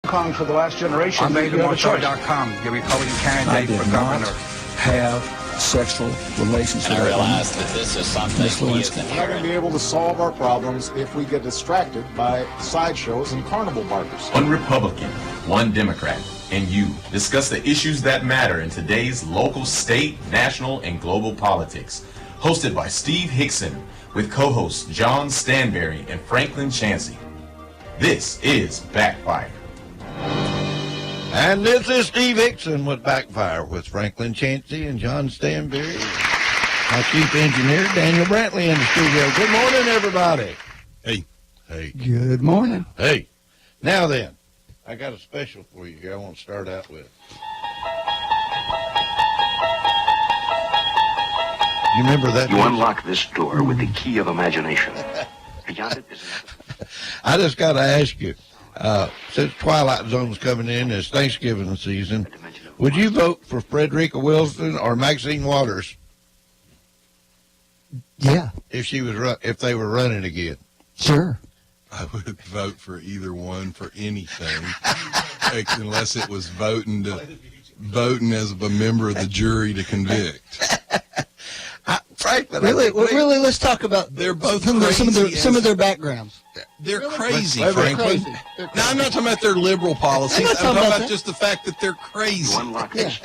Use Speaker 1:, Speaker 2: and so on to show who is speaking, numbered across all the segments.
Speaker 1: Kong for the last generation.
Speaker 2: On BabyMotoR.com, the Republican candidate for governor.
Speaker 3: Have sexual relations with
Speaker 4: I realize that this is something he isn't
Speaker 5: We're not going to be able to solve our problems if we get distracted by sideshows and carnival barkers.
Speaker 6: One Republican, one Democrat, and you discuss the issues that matter in today's local, state, national, and global politics. Hosted by Steve Hickson with co-hosts John Stanberry and Franklin Chansey. This is Backfire.
Speaker 7: And this is Steve Hickson with Backfire with Franklin Chansey and John Stanberry. Our chief engineer, Daniel Brantley, in the studio. Good morning, everybody. Hey.
Speaker 8: Good morning.
Speaker 7: Hey. Now then, I got a special for you here I want to start out with. You remember that?
Speaker 9: You unlock this door with the key of imagination. Beyond it is another.
Speaker 7: I just got to ask you, since Twilight Zone's coming in, it's Thanksgiving season, would you vote for Frederica Wilson or Maxine Waters?
Speaker 8: Yeah.
Speaker 7: If they were running again?
Speaker 8: Sure.
Speaker 10: I would vote for either one for anything, unless it was voting as a member of the jury to convict.
Speaker 7: Frankly,
Speaker 8: really, let's talk about
Speaker 10: they're both
Speaker 8: some of their backgrounds.
Speaker 10: They're crazy,
Speaker 7: They're
Speaker 10: Franklin.
Speaker 7: crazy.
Speaker 10: No, I'm not talking about their liberal policies. I'm talking about just the fact that they're crazy.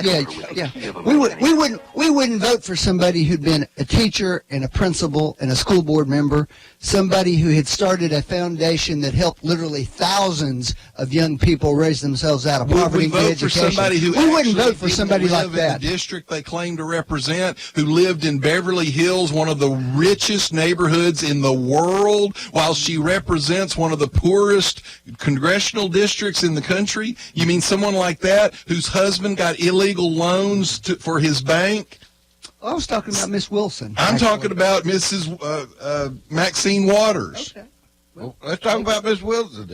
Speaker 8: Yeah. We wouldn't vote for somebody who'd been a teacher and a principal and a school board member, somebody who had started a foundation that helped literally thousands of young people raise themselves out of poverty and get education. We wouldn't vote for somebody like that.
Speaker 10: The district they claim to represent, who lived in Beverly Hills, one of the richest neighborhoods in the world, while she represents one of the poorest congressional districts in the country? You mean someone like that whose husband got illegal loans for his bank?
Speaker 8: I was talking about Miss Wilson.
Speaker 10: I'm talking about Mrs. Maxine Waters.
Speaker 8: Okay.
Speaker 7: Well, let's talk about Miss Wilson.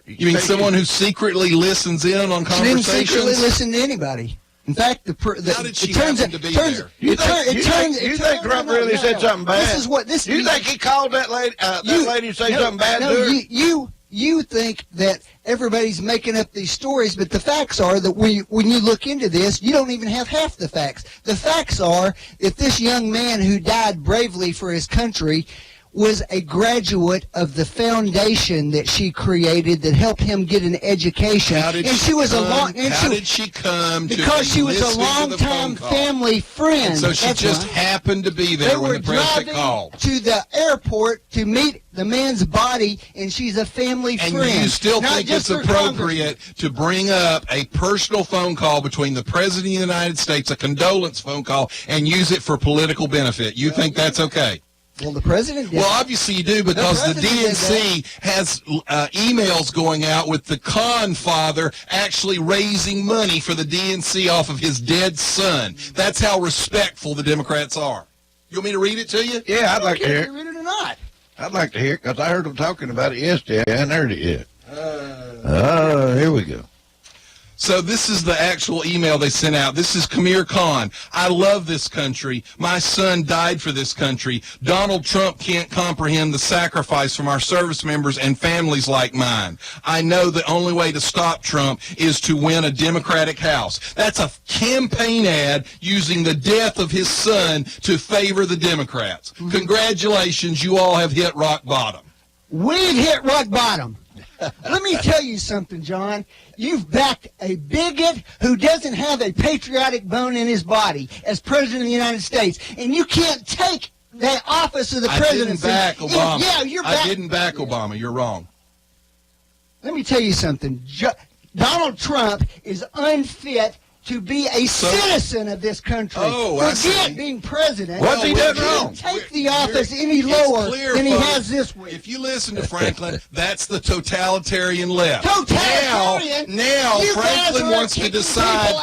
Speaker 10: You mean someone who secretly listens in on conversations?
Speaker 8: She didn't secretly listen to anybody. In fact,
Speaker 10: how did she happen to be there?
Speaker 7: You think Trump really said something bad? You think he called that lady? That lady say something bad to her?
Speaker 8: You think that everybody's making up these stories, but the facts are that when you look into this, you don't even have half the facts. The facts are that this young man who died bravely for his country was a graduate of the foundation that she created that helped him get an education.
Speaker 10: How did she come?
Speaker 8: Because she was a long-time family friend.
Speaker 10: And so she just happened to be there when the president called.
Speaker 8: To the airport to meet the man's body, and she's a family friend.
Speaker 10: And you still think it's appropriate to bring up a personal phone call between the President of the United States, a condolence phone call, and use it for political benefit? You think that's okay?
Speaker 8: Well, the president did.
Speaker 10: Well, obviously you do, because the DNC has emails going out with the Khan father actually raising money for the DNC off of his dead son. That's how respectful the Democrats are. You want me to read it to you?
Speaker 7: Yeah, I'd like to hear it.
Speaker 8: Read it or not?
Speaker 7: I'd like to hear it, because I heard them talking about it yesterday. I hadn't heard it yet. Here we go.
Speaker 10: So this is the actual email they sent out. This is Kamir Khan. I love this country. My son died for this country. Donald Trump can't comprehend the sacrifice from our service members and families like mine. I know the only way to stop Trump is to win a Democratic House. That's a campaign ad using the death of his son to favor the Democrats. Congratulations, you all have hit rock bottom.
Speaker 8: We've hit rock bottom. Let me tell you something, John. You've backed a bigot who doesn't have a patriotic bone in his body as President of the United States, and you can't take the office of the presidency.
Speaker 10: I didn't back Obama.
Speaker 8: Yeah, you're back.
Speaker 10: I didn't back Obama. You're wrong.
Speaker 8: Let me tell you something. Donald Trump is unfit to be a citizen of this country. Forget being president.
Speaker 7: What's he done wrong?
Speaker 8: Take the office any lower than he has this week.
Speaker 10: If you listen to Franklin, that's the totalitarian left.
Speaker 8: Totalitarian?
Speaker 10: Now Franklin wants to decide.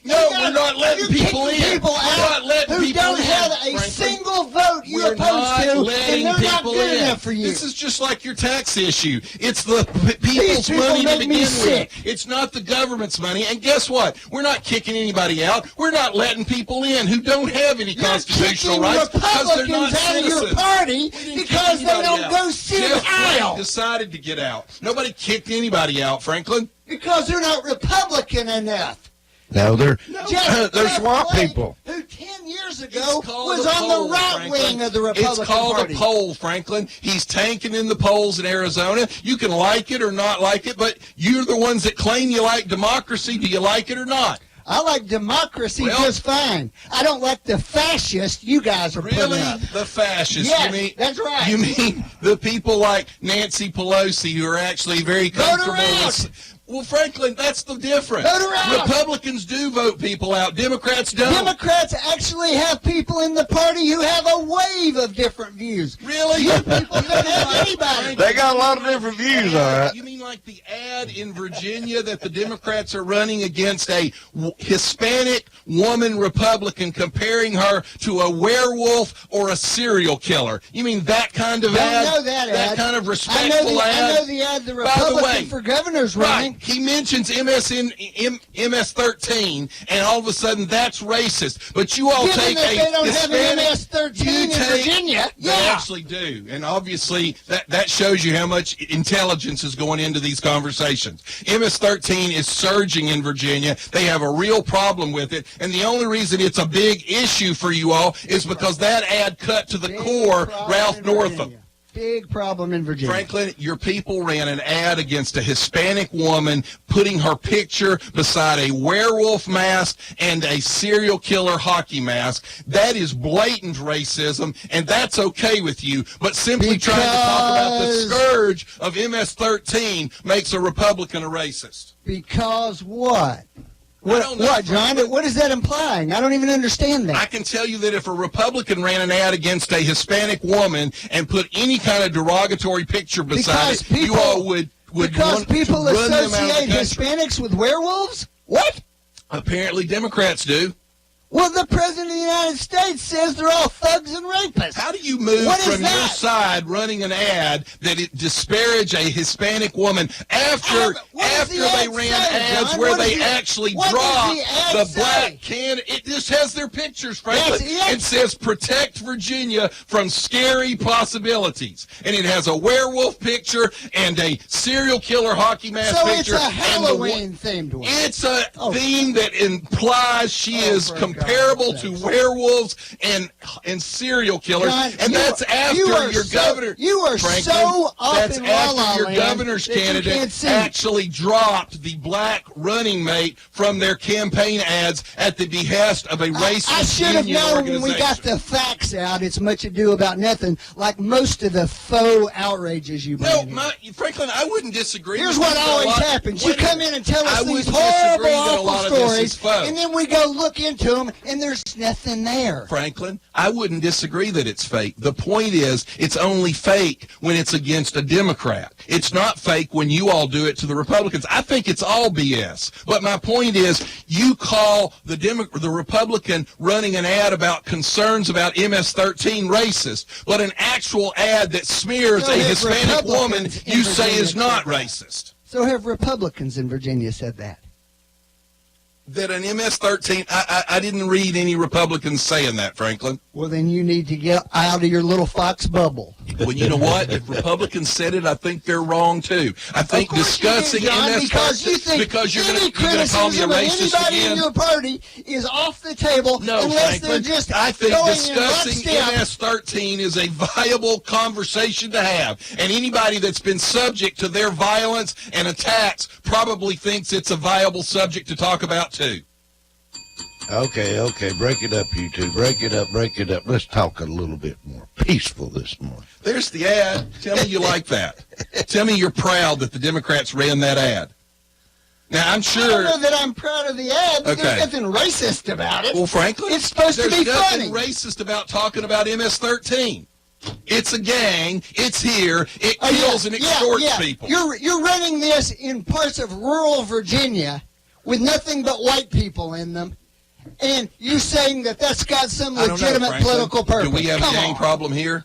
Speaker 8: No,
Speaker 10: we're not letting people in.
Speaker 8: People
Speaker 10: we're not letting
Speaker 8: who
Speaker 10: people
Speaker 8: don't
Speaker 10: in,
Speaker 8: have a
Speaker 10: Franklin.
Speaker 8: single vote. You you're opposed
Speaker 10: not
Speaker 8: to,
Speaker 10: letting
Speaker 8: and they're not
Speaker 10: people
Speaker 8: good
Speaker 10: in.
Speaker 8: enough for you.
Speaker 10: This is just like your tax issue. It's the people's
Speaker 8: people
Speaker 10: money to
Speaker 8: make me
Speaker 10: begin
Speaker 8: sick.
Speaker 10: with. It's not the government's money. And guess what? We're not kicking anybody out. We're not letting people in who don't have any constitutional
Speaker 8: You're
Speaker 10: rights
Speaker 8: kicking
Speaker 10: because they're not
Speaker 8: Republicans out of your
Speaker 10: citizens.
Speaker 8: party
Speaker 10: We didn't kick
Speaker 8: because they
Speaker 10: anybody
Speaker 8: don't
Speaker 10: out.
Speaker 8: go sit
Speaker 10: Jeff Flake
Speaker 8: aisle.
Speaker 10: decided to get out. Nobody kicked anybody out, Franklin.
Speaker 8: Because they're not Republican enough.
Speaker 7: No, they're
Speaker 8: Jeff
Speaker 7: swamp
Speaker 8: Flake,
Speaker 7: people.
Speaker 8: who 10 years
Speaker 10: It's
Speaker 8: ago
Speaker 10: called
Speaker 8: was
Speaker 10: a
Speaker 8: on
Speaker 10: poll,
Speaker 8: the right
Speaker 10: Franklin.
Speaker 8: wing of the Republican
Speaker 10: It's called
Speaker 8: Party.
Speaker 10: a poll, Franklin. He's tanking in the polls in Arizona. You can like it or not like it, but you're the ones that claim you like democracy. Do you like it or not?
Speaker 8: I like democracy
Speaker 10: Well-
Speaker 8: just fine. I don't like the fascist you guys are
Speaker 10: Really?
Speaker 8: putting up.
Speaker 10: The fascists?
Speaker 8: Yes,
Speaker 10: you mean,
Speaker 8: that's right.
Speaker 10: You mean the people like Nancy Pelosi who are actually very
Speaker 8: Vote her
Speaker 10: comfortable
Speaker 8: out.
Speaker 10: with... Well, Franklin, that's the difference.
Speaker 8: Vote her out.
Speaker 10: Republicans do vote people out. Democrats don't.
Speaker 8: Democrats actually have people in the party who have a wave of different views.
Speaker 10: Really?
Speaker 8: You people don't have anybody.
Speaker 7: They got a lot of different views, all right.
Speaker 10: You mean like the ad in Virginia that the Democrats are running against a Hispanic woman Republican, comparing her to a werewolf or a serial killer? You mean that kind of
Speaker 8: Don't
Speaker 10: ad?
Speaker 8: know that ad.
Speaker 10: kind of
Speaker 8: I
Speaker 10: respectful ad?
Speaker 8: know the ad the
Speaker 10: By the
Speaker 8: Republican
Speaker 10: way,
Speaker 8: for governor's
Speaker 10: right,
Speaker 8: running.
Speaker 10: he mentions MS-13, and all of a sudden that's racist. But you all
Speaker 8: Given
Speaker 10: take
Speaker 8: that
Speaker 10: a
Speaker 8: they don't have an
Speaker 10: Hispanic...
Speaker 8: MS-13
Speaker 10: you
Speaker 8: in
Speaker 10: take-
Speaker 8: Virginia.
Speaker 10: They
Speaker 8: Yeah.
Speaker 10: actually do, and obviously that shows you how much intelligence is going into these conversations. MS-13 is surging in Virginia. They have a real problem with it, and the only reason it's a big issue for you all is because that ad cut to the
Speaker 8: Big
Speaker 10: core
Speaker 8: problem
Speaker 10: Ralph
Speaker 8: in
Speaker 10: Northam.
Speaker 8: Virginia. Big problem in Virginia.
Speaker 10: Franklin, your people ran an ad against a Hispanic woman putting her picture beside a werewolf mask and a serial killer hockey mask. That is blatant racism, and that's okay with you. But simply trying to talk about the
Speaker 8: Because-
Speaker 10: scourge of MS-13 makes a Republican a racist.
Speaker 8: Because what?
Speaker 10: don't know,
Speaker 8: What, John?
Speaker 10: Franklin.
Speaker 8: What is that implying? I don't even understand
Speaker 10: I
Speaker 8: that.
Speaker 10: can tell you that if a Republican ran an ad against a Hispanic woman and put any kind of derogatory picture beside
Speaker 8: Because
Speaker 10: it, you
Speaker 8: people-
Speaker 10: all would
Speaker 8: Because
Speaker 10: want to
Speaker 8: people
Speaker 10: run them out of the
Speaker 8: associate
Speaker 10: country.
Speaker 8: Hispanics with werewolves? What?
Speaker 10: Apparently Democrats do.
Speaker 8: Well, the President of the United States says they're all thugs and rapists.
Speaker 10: How do you move
Speaker 8: What is
Speaker 10: from your
Speaker 8: that?
Speaker 10: side running an ad that it disparage a Hispanic woman after
Speaker 8: What does the
Speaker 10: they
Speaker 8: ad
Speaker 10: ran
Speaker 8: say,
Speaker 10: ads
Speaker 8: John?
Speaker 10: where
Speaker 8: What does
Speaker 10: they
Speaker 8: the-
Speaker 10: actually
Speaker 8: what does
Speaker 10: dropped
Speaker 8: the ad
Speaker 10: the
Speaker 8: say?
Speaker 10: black can? It just has their pictures, Franklin.
Speaker 8: That's it.
Speaker 10: It says protect Virginia from scary possibilities. And it has a werewolf picture and a serial killer hockey mask
Speaker 8: So it's
Speaker 10: picture.
Speaker 8: a
Speaker 10: and
Speaker 8: Halloween-themed one.
Speaker 10: It's a
Speaker 8: Oh.
Speaker 10: theme that implies she is
Speaker 8: for
Speaker 10: comparable
Speaker 8: God's
Speaker 10: to
Speaker 8: sakes.
Speaker 10: werewolves and serial killers,
Speaker 8: John,
Speaker 10: and that's after your governor.
Speaker 8: You are
Speaker 10: Franklin,
Speaker 8: so up
Speaker 10: that's
Speaker 8: in La La
Speaker 10: after your
Speaker 8: Land
Speaker 10: governor's
Speaker 8: that you
Speaker 10: candidate
Speaker 8: can't see.
Speaker 10: actually dropped the black running mate from their campaign ads at the behest of a racist
Speaker 8: I should have
Speaker 10: union
Speaker 8: known when
Speaker 10: organization.
Speaker 8: we got the facts out. It's much ado about nothing, like most of the faux outrages you bring
Speaker 10: No,
Speaker 8: in.
Speaker 10: Franklin, I wouldn't disagree.
Speaker 8: Here's
Speaker 10: with
Speaker 8: what
Speaker 10: you that a
Speaker 8: always
Speaker 10: lot-
Speaker 8: happens. You
Speaker 10: Wait a
Speaker 8: come
Speaker 10: minute.
Speaker 8: in and tell
Speaker 10: I
Speaker 8: us these
Speaker 10: wouldn't
Speaker 8: horrible,
Speaker 10: disagree that a
Speaker 8: awful
Speaker 10: lot of this is
Speaker 8: stories,
Speaker 10: faux.
Speaker 8: and then we go look into them, and there's nothing there.
Speaker 10: Franklin, I wouldn't disagree that it's fake. The point is, it's only fake when it's against a Democrat. It's not fake when you all do it to the Republicans. I think it's all BS. But my point is, you call the Republican running an ad about concerns about MS-13 racist, but an actual ad that smears
Speaker 8: So
Speaker 10: a
Speaker 8: have
Speaker 10: Hispanic woman
Speaker 8: Republicans in
Speaker 10: you say
Speaker 8: Virginia
Speaker 10: is not
Speaker 8: said that.
Speaker 10: racist.
Speaker 8: So have Republicans in Virginia said that.
Speaker 10: That an MS-13, I didn't read any Republicans saying that, Franklin.
Speaker 8: Well, then you need to get out of your little fox bubble.
Speaker 10: Well, you know what? If Republicans said it, I think they're wrong too. I think
Speaker 8: Of course
Speaker 10: discussing
Speaker 8: you do, John, because you think
Speaker 10: because you're
Speaker 8: any
Speaker 10: going to call me a
Speaker 8: criticism of
Speaker 10: racist
Speaker 8: anybody
Speaker 10: again.
Speaker 8: in your party is off the table
Speaker 10: No,
Speaker 8: unless
Speaker 10: Franklin.
Speaker 8: they're just
Speaker 10: I think
Speaker 8: going
Speaker 10: discussing
Speaker 8: in lockstep.
Speaker 10: MS-13 is a viable conversation to have, and anybody that's been subject to their violence and attacks probably thinks it's a viable subject to talk about too.
Speaker 7: Okay, break it up, you two. Break it up. Let's talk a little bit more peaceful this morning.
Speaker 10: There's the ad. Tell me you like that. Tell me you're proud that the Democrats ran that ad. Now, I'm
Speaker 8: I don't
Speaker 10: sure...
Speaker 8: know that I'm proud of the ad, but
Speaker 10: Okay.
Speaker 8: there's nothing racist about it.
Speaker 10: Well, Franklin,
Speaker 8: It's supposed to
Speaker 10: there's
Speaker 8: be
Speaker 10: nothing
Speaker 8: funny.
Speaker 10: racist about talking about MS-13. It's a gang. It's here. It
Speaker 8: Oh, yeah,
Speaker 10: kills and extorts
Speaker 8: yeah.
Speaker 10: people.
Speaker 8: You're running this in parts of rural Virginia with nothing but white people in them, And you saying that that's got some
Speaker 10: I don't know,
Speaker 8: legitimate
Speaker 10: Franklin.
Speaker 8: political purpose.
Speaker 10: Do we have
Speaker 8: Come
Speaker 10: a gang
Speaker 8: on.
Speaker 10: problem here?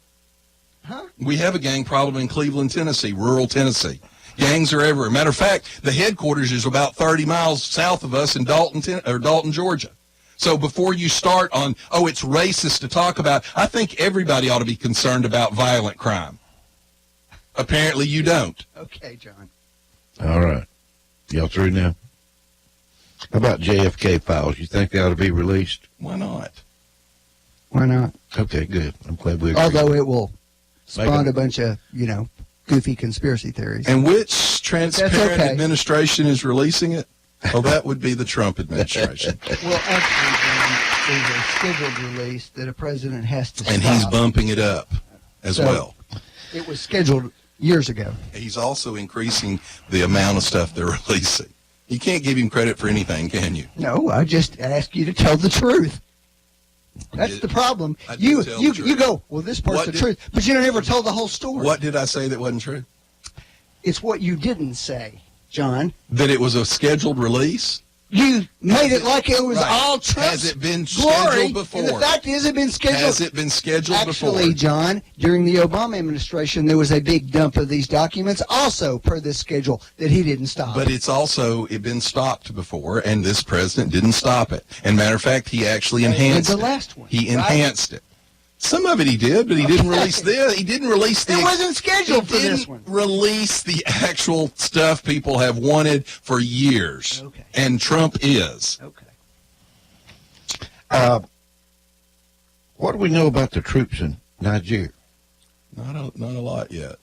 Speaker 8: Huh?
Speaker 10: We have a gang problem in Cleveland, Tennessee, rural Tennessee. Gangs are everywhere. Matter of fact, the headquarters is about 30 miles south of us in Dalton, Georgia. So before you start on, oh, it's racist to talk about, I think everybody ought to be concerned about violent crime. Apparently you don't.
Speaker 8: Okay, John.
Speaker 7: All right. Y'all through now? How about JFK files? You think they ought to be released?
Speaker 10: Why not?
Speaker 8: Why not?
Speaker 7: Okay, good. I'm glad we agree.
Speaker 8: Although it will spawn
Speaker 7: Make
Speaker 8: a bunch of, goofy conspiracy theories.
Speaker 10: And which transparent
Speaker 8: okay.
Speaker 10: administration is releasing it? Oh, that would be the Trump administration.
Speaker 8: Well, actually, there's a scheduled release that a president has to stop.
Speaker 10: And he's bumping it up as well.
Speaker 8: It was scheduled years ago.
Speaker 10: He's also increasing the amount of stuff they're releasing. You can't give him credit for anything, can you?
Speaker 8: No, I just ask you to tell the truth. That's the problem. You go, well, this part's the truth, but you never told the whole story.
Speaker 10: What did I say that wasn't true?
Speaker 8: It's what you didn't say, John.
Speaker 10: That it was a scheduled release?
Speaker 8: You made it like it was
Speaker 10: Right.
Speaker 8: all Trump's
Speaker 10: Has it been
Speaker 8: glory,
Speaker 10: scheduled before?
Speaker 8: and the fact is it been scheduled.
Speaker 10: Has it been scheduled before?
Speaker 8: Actually, John, during the Obama administration, there was a big dump of these documents, also per this schedule, that he didn't stop.
Speaker 10: But it's also been stopped before, and this president didn't stop it. And matter of fact, he actually enhanced
Speaker 8: the last one.
Speaker 10: He
Speaker 8: right?
Speaker 10: enhanced it. Some of it he did, but he didn't release this. He didn't release the.
Speaker 8: It wasn't scheduled for
Speaker 10: He
Speaker 8: this
Speaker 10: didn't
Speaker 8: one.
Speaker 10: release the actual stuff people have wanted for years.
Speaker 8: Okay.
Speaker 10: And Trump is.
Speaker 8: Okay.
Speaker 7: What do we know about the troops in Nigeria?
Speaker 10: Not a lot yet.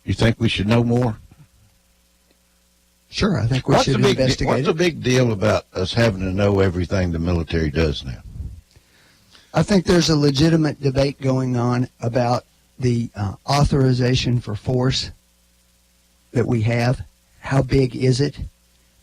Speaker 7: You think we should know more?
Speaker 8: Sure, I think we should investigate
Speaker 7: What's the
Speaker 8: it.
Speaker 7: big deal about us having to know everything the military does now?
Speaker 8: I think there's a legitimate debate going on about the authorization for force that we have. How big is it?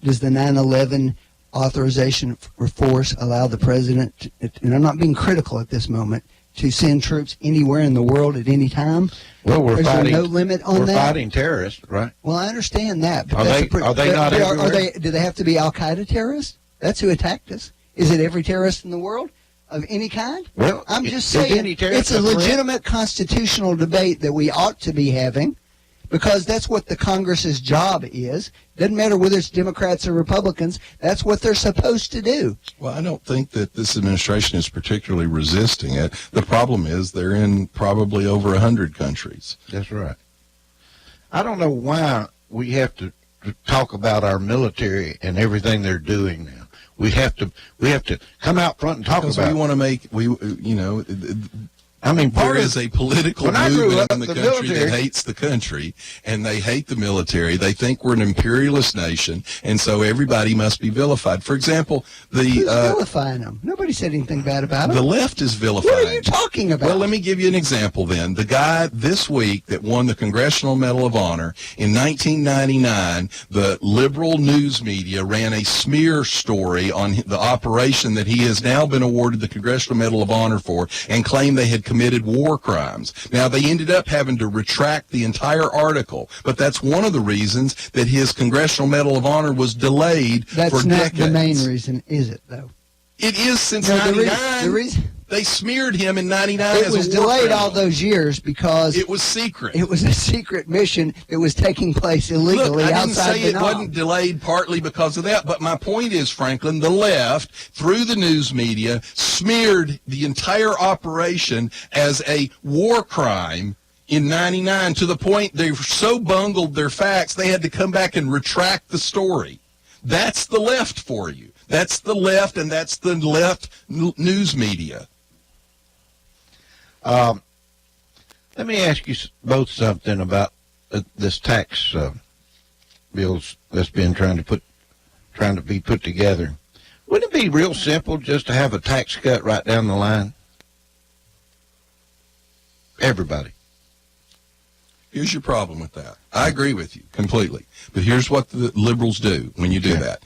Speaker 8: Does the 9/11 authorization for force allow the president, and I'm not being critical at this moment, to send troops anywhere in the world at any time?
Speaker 7: Well,
Speaker 8: Is there no limit on
Speaker 7: we're
Speaker 8: that?
Speaker 7: fighting terrorists, right?
Speaker 8: Well, I understand that. But
Speaker 7: Are
Speaker 8: that's
Speaker 7: they- are they not everywhere?
Speaker 8: Do they have to be Al-Qaeda terrorists? That's who attacked us. Is it every terrorist in the world of any kind?
Speaker 7: Well,
Speaker 8: I'm just
Speaker 7: is
Speaker 8: saying
Speaker 7: any terrorist
Speaker 8: it's a
Speaker 7: a threat?
Speaker 8: legitimate constitutional debate that we ought to be having, because that's what the Congress's job is. Doesn't matter whether it's Democrats or Republicans. That's what they're supposed to do.
Speaker 10: Well, I don't think that this administration is particularly resisting it. The problem is they're in probably over 100 countries.
Speaker 7: That's right. I don't know why we have to talk about our military and everything they're doing now. We have to come out front and talk
Speaker 10: Because
Speaker 7: about
Speaker 10: we
Speaker 7: it.
Speaker 10: want to make,
Speaker 7: I mean,
Speaker 10: there
Speaker 7: part
Speaker 10: is a political
Speaker 7: when I grew
Speaker 10: movement
Speaker 7: up,
Speaker 10: in the
Speaker 7: the
Speaker 10: country
Speaker 7: military-
Speaker 10: that hates the country, and they hate the military. They think we're an imperialist nation, and so everybody must be vilified. For example,
Speaker 8: Who's
Speaker 10: the
Speaker 8: vilifying them? Nobody said anything bad about them.
Speaker 10: left is vilifying.
Speaker 8: What are you talking about?
Speaker 10: Well, let me give you an example then. The guy this week that won the Congressional Medal of Honor in 1999, the liberal news media ran a smear story on the operation that he has now been awarded the Congressional Medal of Honor for, and claimed they had committed war crimes. Now, they ended up having to retract the entire article, but that's one of the reasons that his Congressional Medal of Honor was delayed
Speaker 8: That's
Speaker 10: for
Speaker 8: not
Speaker 10: decades.
Speaker 8: the main reason, is it, though?
Speaker 10: It is since
Speaker 8: No,
Speaker 10: 99.
Speaker 8: the reason
Speaker 10: They smeared him in 99
Speaker 8: it
Speaker 10: as
Speaker 8: was
Speaker 10: a war
Speaker 8: delayed
Speaker 10: criminal.
Speaker 8: all those years because
Speaker 10: It was secret.
Speaker 8: it was a secret mission that was taking place illegally
Speaker 10: Look, I didn't
Speaker 8: outside
Speaker 10: say
Speaker 8: the
Speaker 10: it
Speaker 8: knob.
Speaker 10: wasn't delayed partly because of that, but my point is, Franklin, the left, through the news media, smeared the entire operation as a war crime in 99 to the point they so bungled their facts they had to come back and retract the story. That's the left for you. That's the left, and that's the left news media.
Speaker 7: Let me ask you both something about this tax bills that's been trying to be put together. Wouldn't it be real simple just to have a tax cut right down the line? Everybody.
Speaker 10: Here's your problem with that. I agree with you completely. But here's what the liberals do when you do that.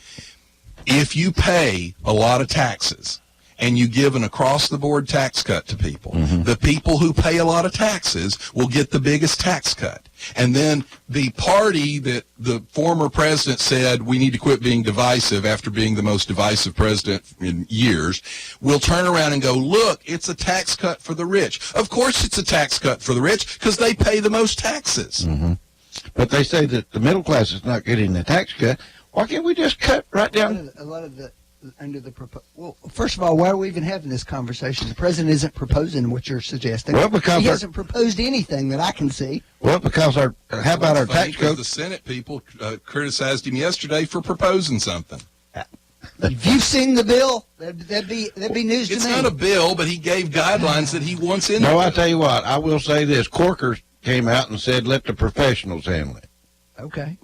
Speaker 10: If you pay a lot of taxes and you give an across-the-board tax cut to people, the people who pay a lot of taxes will get the biggest tax cut. And then the party that the former president said we need to quit being divisive after being the most divisive president in years will turn around and go, look, it's a tax cut for the rich. Of course it's a tax cut for the rich because they pay the most taxes.
Speaker 7: But they say that the middle class is not getting the tax cut. Why can't we just cut right down?
Speaker 8: A lot of the under the well, first of all, why are we even having this conversation? The president isn't proposing what you're suggesting.
Speaker 7: Well, because
Speaker 8: he hasn't proposed anything that I can see.
Speaker 7: Well, because how about our tax code?
Speaker 10: The Senate people criticized him yesterday for proposing something.
Speaker 8: If you've seen the bill, that'd be news to me.
Speaker 10: It's not a bill, but he gave guidelines that he wants in.
Speaker 7: No, I tell you what, I will say this: Corker came out and said, "Let the professionals handle it."
Speaker 8: Okay.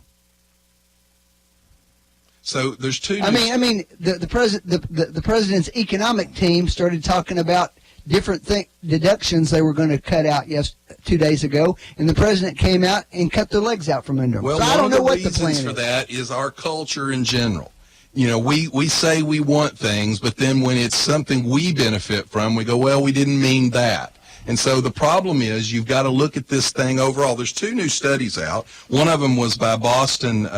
Speaker 10: So there's two.
Speaker 8: I mean, the president's economic team started talking about different deductions they were going to cut out 2 days ago, and the president came out and cut their legs out from under them.
Speaker 10: Well,
Speaker 8: so I don't know what the plan
Speaker 10: reasons for that is our culture in general. You know, we say we want things, but then when it's something we benefit from, we go, well, we didn't mean that. And so the problem is you've got to look at this thing overall. There's two new studies out. One of them was by Boston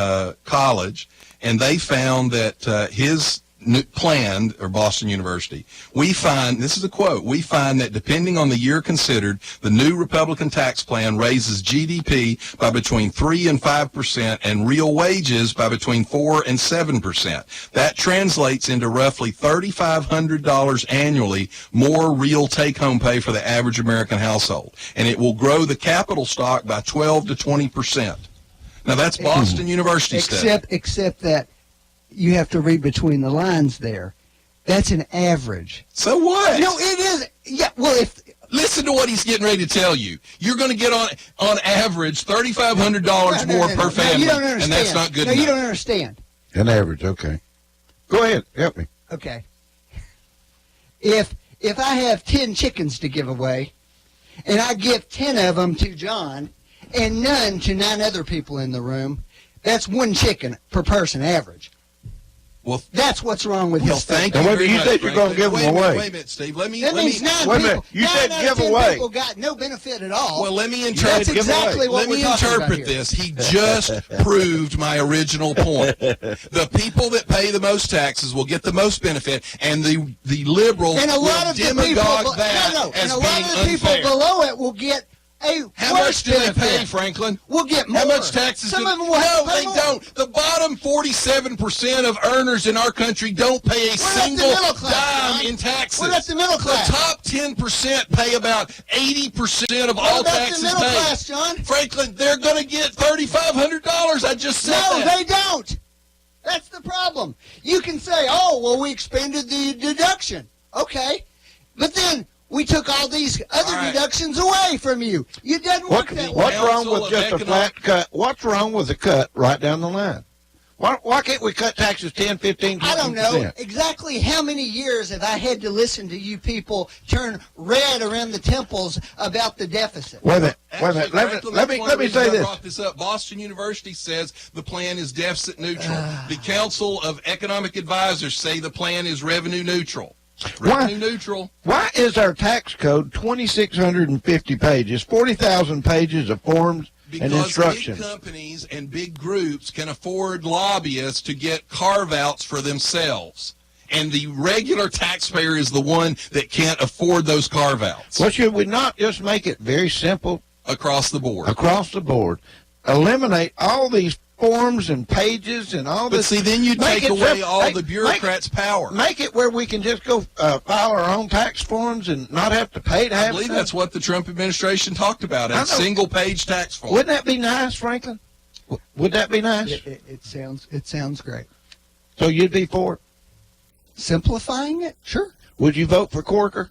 Speaker 10: College, and they found that his plan, or Boston University, we find, this is a quote, we find that depending on the year considered, the new Republican tax plan raises GDP by between 3 and 5% and real wages by between 4 and 7%. That translates into roughly $3,500 annually more real take-home pay for the average American household. And it will grow the capital stock by 12 to 20%. Now, that's Boston University study.
Speaker 8: Except that you have to read between the lines there. That's an average.
Speaker 10: So what?
Speaker 8: No, it is. Yeah, well, if...
Speaker 10: Listen to what he's getting ready to tell you. You're going to get on average $3,500 more per family.
Speaker 8: No, you don't understand.
Speaker 10: And that's not good enough.
Speaker 8: No, you don't understand.
Speaker 7: An average, okay. Go ahead, help me.
Speaker 8: Okay. If I have 10 chickens to give away, and I give 10 of them to John, and none to 9 other people in the room, that's 1 chicken per person average.
Speaker 10: Well,
Speaker 8: that's what's wrong with his
Speaker 10: thank
Speaker 7: you.
Speaker 10: Now,
Speaker 7: you said you're going to give them away.
Speaker 10: Wait a minute, Steve. Let me.
Speaker 8: That means 9
Speaker 7: wait a
Speaker 8: people.
Speaker 7: minute. You said give
Speaker 8: 10
Speaker 7: away.
Speaker 8: People got no benefit at all.
Speaker 10: Well, let me interpret.
Speaker 8: That's exactly what we're talking about
Speaker 10: interpret
Speaker 8: here.
Speaker 10: this. He just proved my original point. The people that pay the most taxes will get the most benefit, and the liberals
Speaker 8: and a lot
Speaker 10: will
Speaker 8: of the people,
Speaker 10: demagogue that as
Speaker 8: and a
Speaker 10: being
Speaker 8: lot of the people
Speaker 10: unfair.
Speaker 8: below it will get a
Speaker 10: How
Speaker 8: worse
Speaker 10: much do they
Speaker 8: benefit.
Speaker 10: pay, Franklin?
Speaker 8: We'll get more.
Speaker 10: How much taxes
Speaker 8: Some
Speaker 10: do
Speaker 8: of them will
Speaker 10: No,
Speaker 8: have to pay
Speaker 10: they
Speaker 8: more.
Speaker 10: don't. The bottom 47% of earners in our country don't pay a
Speaker 8: What about the
Speaker 10: single
Speaker 8: middle class,
Speaker 10: dime
Speaker 8: John?
Speaker 10: in taxes.
Speaker 8: What about the middle class?
Speaker 10: The top 10% pay about 80% of all
Speaker 8: What about
Speaker 10: taxes
Speaker 8: the middle
Speaker 10: paid.
Speaker 8: class, John?
Speaker 10: Franklin, they're going to get $3,500. I just said
Speaker 8: No,
Speaker 10: that.
Speaker 8: they don't. That's the problem. You can say, oh, well, we expanded the deduction. Okay. But then we took all these other deductions away from you. You didn't work that way.
Speaker 7: What's wrong with just a flat cut? What's wrong with a cut right down the line? Why can't we cut taxes 10, 15, 20%?
Speaker 8: I don't know exactly how many years have I had to listen to you people turn red around the temples about the deficit.
Speaker 7: Wait a minute.
Speaker 10: Actually, Franklin,
Speaker 7: Let me say
Speaker 10: I
Speaker 7: this.
Speaker 10: brought this up. Boston University says the plan is deficit neutral. The Council of Economic Advisors say the plan is revenue neutral. Revenue neutral.
Speaker 7: Why is our tax code 2,650 pages, 40,000 pages of forms and instructions?
Speaker 10: Because big companies and big groups can afford lobbyists to get carve-outs for themselves. And the regular taxpayer is the one that can't afford those carve-outs.
Speaker 7: Well, should we not just make it very simple?
Speaker 10: Across the board.
Speaker 7: Across the board. Eliminate all these forms and pages and all this.
Speaker 10: But see, then you take away all the bureaucrats' power.
Speaker 7: Make it where we can just go file our own tax forms and not have to pay to have
Speaker 10: I believe that's what the Trump administration talked about, a single-page tax form.
Speaker 7: Wouldn't that be nice, Franklin? Would that be nice?
Speaker 8: It sounds great.
Speaker 7: So you'd be for it?
Speaker 8: Simplifying it? Sure.
Speaker 7: Would you vote for Corker?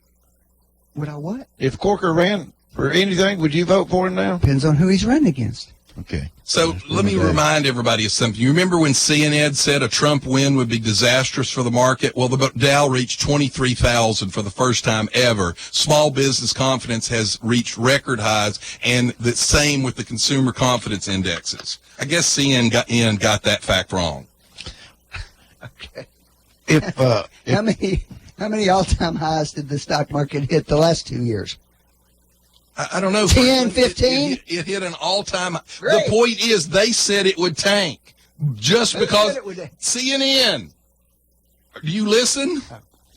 Speaker 8: Would I what?
Speaker 7: If Corker ran for anything, would you vote for him now?
Speaker 8: Depends on who he's running against.
Speaker 7: Okay.
Speaker 10: So let me remind everybody of something. You remember when CNN said a Trump win would be disastrous for the market? Well, the Dow reached 23,000 for the first time ever. Small business confidence has reached record highs, and the same with the consumer confidence indexes. I guess CNN got that fact wrong.
Speaker 8: Okay.
Speaker 7: If
Speaker 8: How many all-time highs did the stock market hit the last 2 years?
Speaker 10: I don't know.
Speaker 8: 10, 15?
Speaker 10: It hit an all-time.
Speaker 8: Great.
Speaker 10: The point is, they said it would tank just because
Speaker 8: said it would.
Speaker 10: CNN. Do you listen?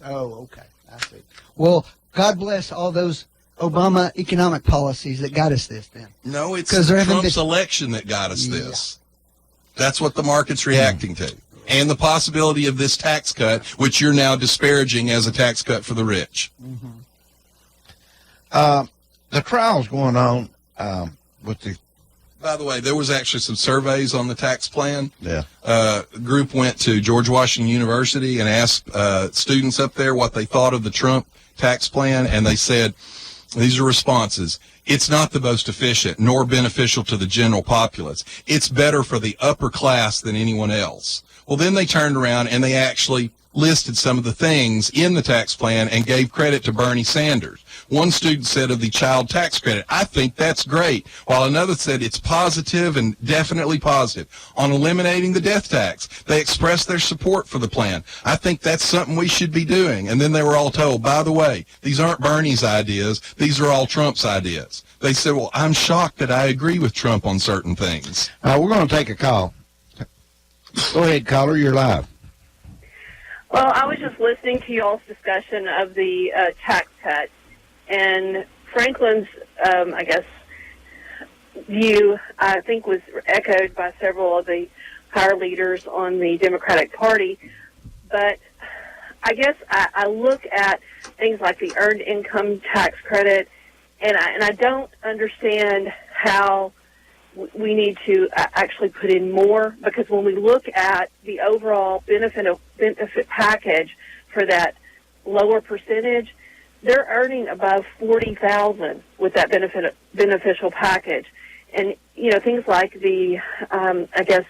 Speaker 8: Oh, okay. I see. Well, God bless all those Obama economic policies that got us this then.
Speaker 10: No, it's
Speaker 8: 'Cause there haven't
Speaker 10: Trump's
Speaker 8: been-
Speaker 10: election that got us this. That's what the market's reacting to. And the possibility of this tax cut, which you're now disparaging as a tax cut for the rich.
Speaker 7: The trial's going on with the.
Speaker 10: By the way, there was actually some surveys on the tax plan.
Speaker 7: Yeah.
Speaker 10: A group went to George Washington University and asked students up there what they thought of the Trump tax plan, and they said, these are responses. It's not the most efficient nor beneficial to the general populace. It's better for the upper class than anyone else. Well, then they turned around and they actually listed some of the things in the tax plan and gave credit to Bernie Sanders. One student said of the child tax credit, I think that's great, while another said it's positive and definitely positive. On eliminating the death tax, they expressed their support for the plan. I think that's something we should be doing. And then they were all told, by the way, these aren't Bernie's ideas, these are all Trump's ideas. They said, well, I'm shocked that I agree with Trump on certain things.
Speaker 7: We're going to take a call. Go ahead, caller. You're live.
Speaker 1: Well, I was just listening to y'all's discussion of the tax cut, and Franklin's, I guess, view, I think, was echoed by several of the higher leaders on the Democratic Party. But I guess I look at things like the earned income tax credit, and I don't understand how we need to actually put in more, because when we look at the overall benefit package for that lower percentage, they're earning above $40,000 with that beneficial package. And, you know, things like the, I guess,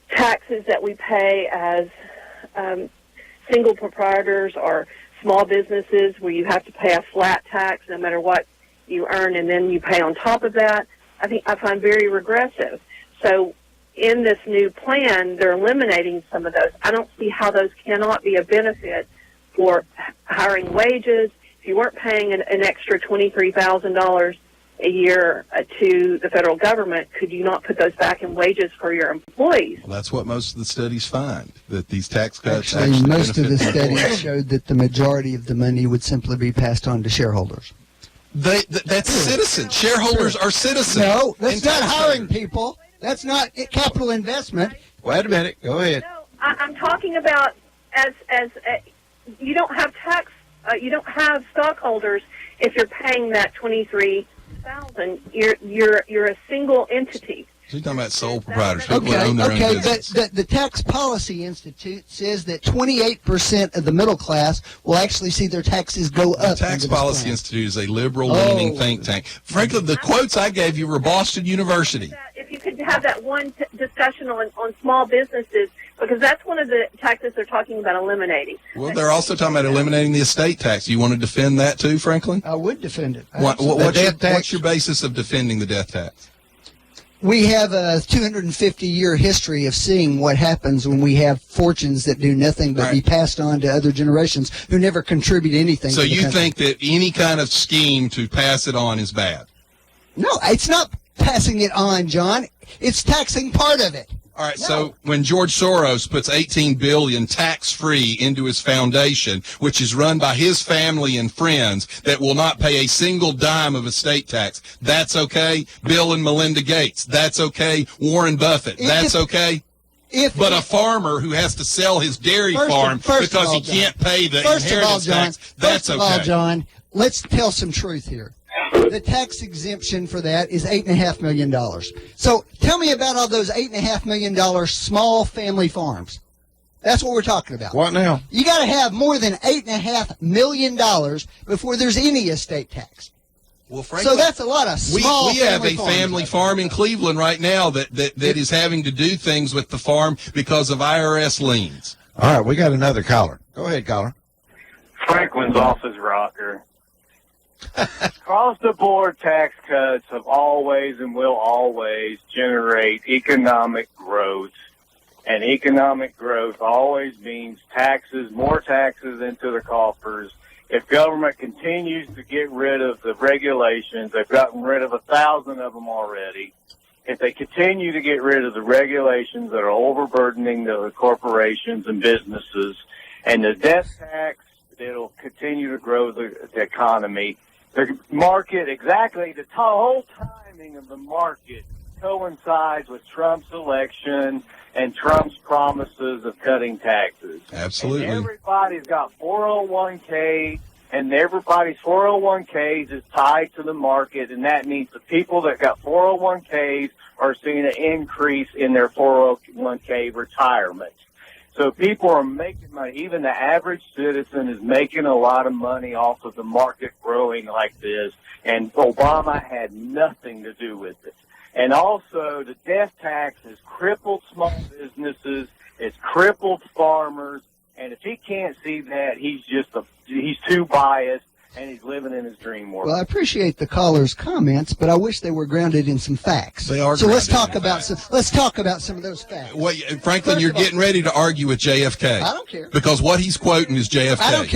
Speaker 1: taxes that we pay as single proprietors or small businesses, where you have to pay a flat tax no matter what you earn, and then you pay on top of that, I find very regressive. So in this new plan, they're eliminating some of those. I don't see how those cannot be a benefit for hiring wages. If you weren't paying an extra $23,000 a year to the federal government, could you not put those back in wages for your employees?
Speaker 10: Well, that's what most of the studies find, that these tax cuts
Speaker 8: Actually, most of the
Speaker 10: benefit
Speaker 8: studies
Speaker 10: employees.
Speaker 8: showed that the majority of the money would simply be passed on to shareholders.
Speaker 10: That's citizens. Shareholders are citizens.
Speaker 8: No, that's
Speaker 10: And
Speaker 8: not
Speaker 10: taxpayers.
Speaker 8: hiring people. That's not capital investment.
Speaker 7: Wait a minute. Go ahead.
Speaker 1: No, I'm talking about as you don't have tax, you don't have stockholders if you're paying that $23,000. You're a single entity.
Speaker 10: So you're talking about sole proprietors, people that
Speaker 8: Okay,
Speaker 10: own their own
Speaker 8: okay,
Speaker 10: business.
Speaker 8: but the Tax Policy Institute says that 28% of the middle class will actually see their taxes go up.
Speaker 10: The Tax
Speaker 8: under this
Speaker 10: Policy
Speaker 8: plan.
Speaker 10: Institute is a liberal-leaning
Speaker 8: Oh.
Speaker 10: think tank. Frankly, the quotes I gave you were Boston University.
Speaker 1: If you could have that one discussion on small businesses, because that's one of the taxes they're talking about eliminating.
Speaker 10: Well, they're also talking about eliminating the estate tax. You want to defend that too, Franklin?
Speaker 8: I would defend it.
Speaker 10: What's your basis of defending the death tax?
Speaker 8: We have a 250-year history of seeing what happens when we have fortunes that do nothing but
Speaker 10: Right.
Speaker 8: be passed on to other generations who never contribute anything.
Speaker 10: So
Speaker 8: to the
Speaker 10: you
Speaker 8: country.
Speaker 10: think that any kind of scheme to pass it on is bad?
Speaker 8: No, it's not passing it on, John. It's taxing part of it.
Speaker 10: All right, so when George Soros puts $18 billion tax-free into his foundation, which is run by his family and friends that will not pay a single dime of estate tax, that's okay? Bill and Melinda Gates, that's okay? Warren Buffett, that's okay? But a farmer who has to sell his dairy farm because he can't pay the inheritance tax, that's okay.
Speaker 8: First of all, John, let's tell some truth here. The tax exemption for that is $8.5 million. So tell me about all those $8.5 million small family farms. That's what we're talking about.
Speaker 7: What now?
Speaker 8: You got to have more than $8.5 million before there's any estate tax.
Speaker 10: Well, frankly,
Speaker 8: so that's a lot of small
Speaker 10: we have a
Speaker 8: farms.
Speaker 10: family farm in Cleveland right now that is having to do things with the farm because of IRS liens.
Speaker 7: All right, we got another caller. Go ahead, caller.
Speaker 11: Franklin's off his rocker. Across-the-board tax cuts have always and will always generate economic growth And economic growth always means taxes, more taxes into the coffers. If government continues to get rid of the regulations, they've gotten rid of 1,000 of them already. If they continue to get rid of the regulations that are overburdening the corporations and businesses, and the death tax, it'll continue to grow the economy. The market, exactly, the whole timing of the market coincides with Trump's election and Trump's promises of cutting taxes.
Speaker 10: Absolutely.
Speaker 11: And everybody's got 401k, and everybody's 401ks is tied to the market, and that means the people that got 401ks are seeing an increase in their 401k retirement. So people are making money. Even the average citizen is making a lot of money off of the market growing like this, and Obama had nothing to do with it. And also, the death tax has crippled small businesses, it's crippled farmers, and if he can't see that, he's too biased, and he's living in his dream world.
Speaker 8: Well, I appreciate the caller's comments, but I wish they were grounded in some facts.
Speaker 10: They are.
Speaker 8: So let's talk about some of those facts.
Speaker 10: Well, Franklin, you're getting ready to argue with JFK.
Speaker 8: I don't care.
Speaker 10: Because what he's quoting is JFK.
Speaker 8: I don't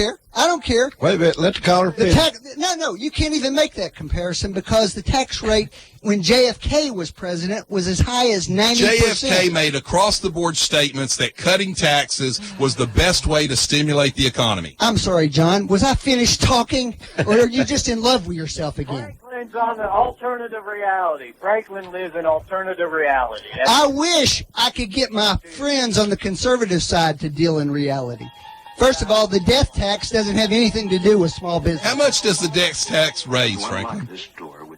Speaker 8: care.
Speaker 7: Wait a minute, let the caller finish.
Speaker 8: No, you can't even make that comparison because the tax rate when JFK was president was as high as 90%.
Speaker 10: JFK made across-the-board statements that cutting taxes was the best way to stimulate the economy.
Speaker 8: I'm sorry, John. Was I finished talking, or are you just in love with yourself again?
Speaker 11: Franklin's on the alternative reality. Franklin lives in alternative reality.
Speaker 8: I wish I could get my friends on the conservative side to deal in reality. First of all, the death tax doesn't have anything to do with small business.
Speaker 10: How much does the death tax raise, Franklin?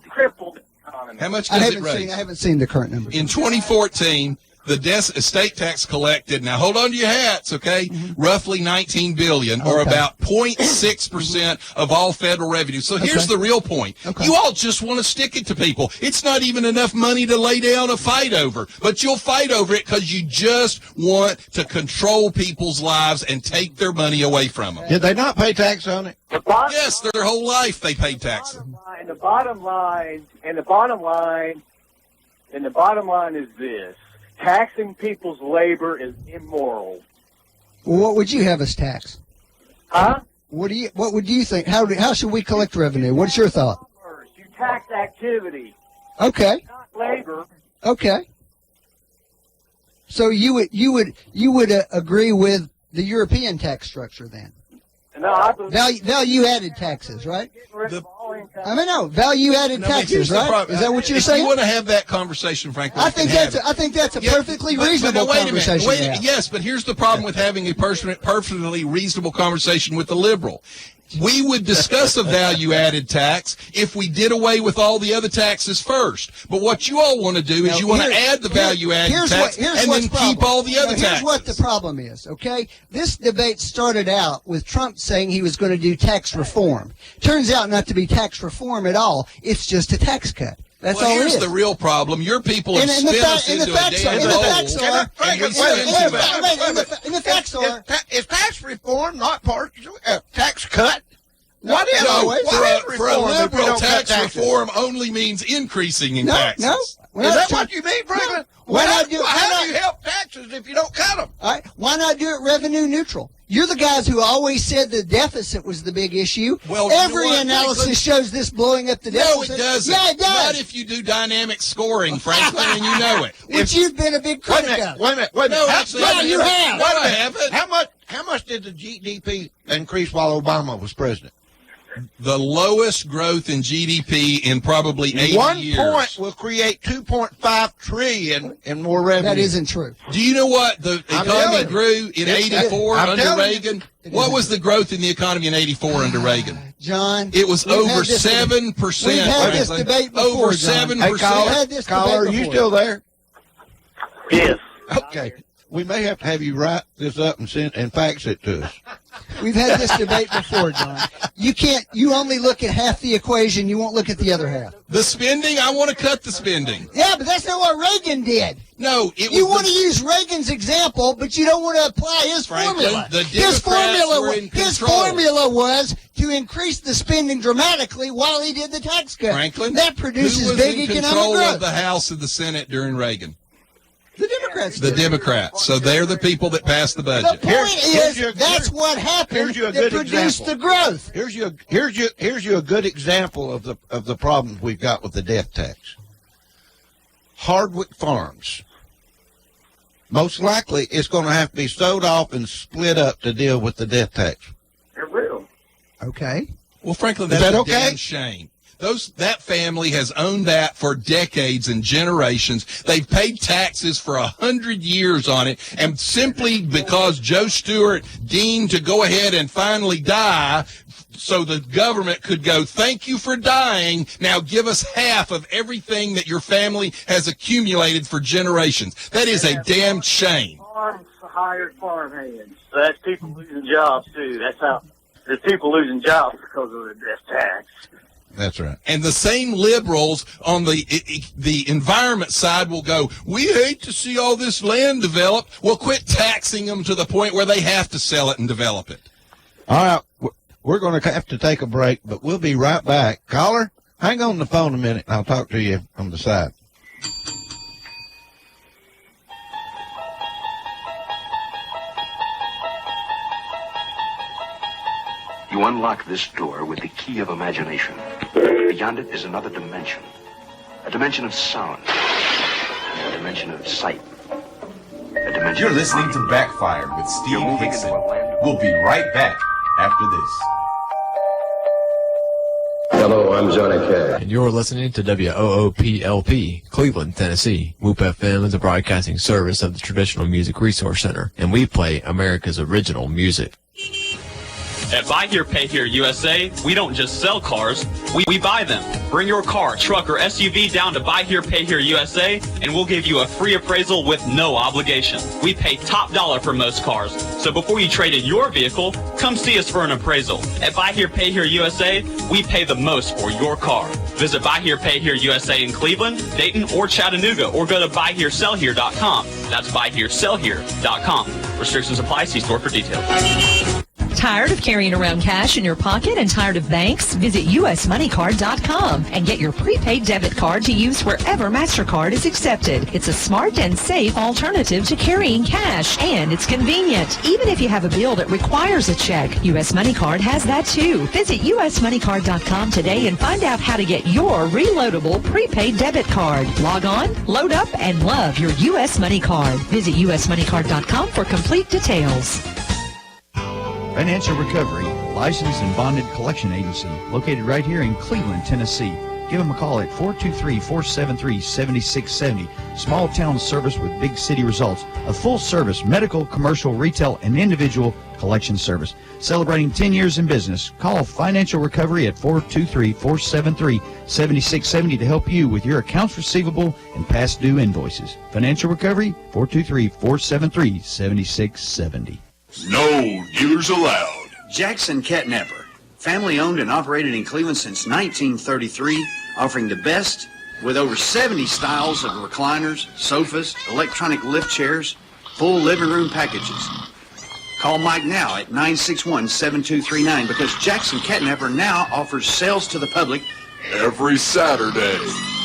Speaker 11: Crippled economy.
Speaker 10: How much does it raise?
Speaker 8: I haven't seen the current numbers.
Speaker 10: In 2014, the estate tax collected, now hold on to your hats, okay, roughly $19 billion, or about 0.6% of all federal revenue. So here's the real point. You all just want to stick it to people. It's not even enough money to lay down a fight over, but you'll fight over it because you just want to control people's lives and take their money away from them.
Speaker 7: Did they not pay tax on it?
Speaker 10: Yes, their whole life they paid taxes.
Speaker 11: The bottom line is this. Taxing people's labor is immoral.
Speaker 8: Well, what would you have us tax?
Speaker 11: Huh?
Speaker 8: What would you think? How should we collect revenue? What's your thought?
Speaker 11: You tax activity.
Speaker 8: Okay.
Speaker 11: Not labor.
Speaker 8: Okay. So you would agree with the European tax structure then?
Speaker 11: No, I believe
Speaker 8: value added taxes, right? Value added taxes, right? Is that what you're saying?
Speaker 10: If you want to have that conversation, Franklin,
Speaker 8: I think that's a perfectly reasonable conversation.
Speaker 10: Wait a minute. Yes, but here's the problem with having a perfectly reasonable conversation with the liberal. We would discuss a value-added tax if we did away with all the other taxes first. But what you all want to do is you want to add the value-added tax and then keep all the other taxes.
Speaker 8: Here's what the problem is, okay? This debate started out with Trump saying he was going to do tax reform. Turns out not to be tax reform at all. It's just a tax cut. That's all it is.
Speaker 10: Here's the real problem. Your people have spin us into a damn hole.
Speaker 8: And the facts are...
Speaker 7: Is tax reform not part of a tax cut?
Speaker 10: For a liberal, tax reform only means increasing in taxes.
Speaker 7: No. Is that what you mean, Franklin? How do you help taxes if you don't cut them?
Speaker 8: All right. Why not do it revenue neutral? You're the guys who always said the deficit was the big issue.
Speaker 10: Well,
Speaker 8: every analysis shows this blowing up the deficit.
Speaker 10: No, it doesn't.
Speaker 8: Yeah, it does.
Speaker 10: Not if you do dynamic scoring, Franklin, and you know it.
Speaker 8: Which you've been a big critic of.
Speaker 7: Wait a minute.
Speaker 10: No, actually,
Speaker 8: you have.
Speaker 10: No, I haven't.
Speaker 7: How much did the GDP increase while Obama was president?
Speaker 10: The lowest growth in GDP in probably 80 years.
Speaker 7: 1 point will create $2.5 trillion in more revenue.
Speaker 8: That isn't true.
Speaker 10: Do you know what the economy grew in 84 under Reagan? What was the growth in the economy in 84 under Reagan?
Speaker 8: John,
Speaker 10: it was over 7%.
Speaker 8: We've had this debate before,
Speaker 10: over 7%.
Speaker 7: Hey, caller, are you still there?
Speaker 11: Yes.
Speaker 7: Okay. We may have to have you write this up and fax it to us.
Speaker 8: We've had this debate before, John. You only look at half the equation, you won't look at the other half.
Speaker 10: The spending, I want to cut the spending.
Speaker 8: Yeah, but that's not what Reagan did.
Speaker 10: No,
Speaker 8: you want to use Reagan's example, but you don't want to apply his formula. His formula was to increase the spending dramatically while he did the tax cut.
Speaker 10: Franklin,
Speaker 8: that produces big economic growth.
Speaker 10: Who was in control of the House and the Senate during Reagan?
Speaker 8: The Democrats.
Speaker 10: The Democrats. So they're the people that pass the budget.
Speaker 8: The point is, that's what happened that produced the growth.
Speaker 7: Here's you a good example of the problems we've got with the death tax. Hardwick Farms. Most likely, it's going to have to be sold off and split up to deal with the death tax.
Speaker 11: It will.
Speaker 8: Okay.
Speaker 10: Well, Franklin, that's a damn shame. That family has owned that for decades and generations. They've paid taxes for 100 years on it, and simply because Joe Stewart deemed to go ahead and finally die, so the government could go, thank you for dying, now give us half of everything that your family has accumulated for generations. That is a damn shame.
Speaker 11: Farms hired farm hands. So that's people losing jobs, too. That's how there's people losing jobs because of the death tax.
Speaker 7: That's right.
Speaker 10: And the same liberals on the environment side will go, we hate to see all this land developed. Well, quit taxing them to the point where they have to sell it and develop it.
Speaker 7: All right. We're going to have to take a break, but we'll be right back. Caller, hang on the phone a minute, and I'll talk to you on the side.
Speaker 9: You unlock this door with the key of imagination. Beyond it is another dimension. A dimension of sound. A dimension of sight. A dimension
Speaker 6: You're listening to Backfire with Steve Hickson. We'll be right back after this.
Speaker 12: Hello, I'm Johnny Cash.
Speaker 13: And you're listening to WOOPLP, Cleveland, Tennessee. WOOP FM is a broadcasting service of the Traditional Music Resource Center, and we play America's original music.
Speaker 14: At Buy Here, Pay Here USA, we don't just sell cars, we buy them. Bring your car, truck, or SUV down to Buy Here, Pay Here USA, and we'll give you a free appraisal with no obligation. We pay top dollar for most cars, so before you trade in your vehicle, come see us for an appraisal. At Buy Here, Pay Here USA, we pay the most for your car. Visit Buy Here, Pay Here USA in Cleveland, Dayton, or Chattanooga, or go to buyheresellhere.com. That's buyheresellhere.com. Restrictions apply. See store for details.
Speaker 15: Tired of carrying around cash in your pocket and tired of banks? Visit usmoneycard.com and get your prepaid debit card to use wherever MasterCard is accepted. It's a smart and safe alternative to carrying cash, and it's convenient. Even if you have a bill that requires a check, US Money Card has that too. Visit usmoneycard.com today and find out how to get your reloadable prepaid debit card. Log on, load up, and love your US Money Card. Visit usmoneycard.com for complete details.
Speaker 16: Financial Recovery, licensed and bonded collection agency, located right here in Cleveland, Tennessee. Give them a call at 423-473-7670. Small town service with big city results. A full service medical, commercial, retail, and individual collection service. Celebrating 10 years in business. Call Financial Recovery at 423-473-7670 to help you with your accounts receivable and past due invoices. Financial Recovery, 423-473-7670.
Speaker 17: No dealers allowed.
Speaker 18: Jackson Catnapper, family owned and operated in Cleveland since 1933, offering the best with over 70 styles of recliners, sofas, electronic lift chairs, full living room packages. Call Mike now at 961-7239 because Jackson Catnapper now offers sales to the public
Speaker 17: every Saturday.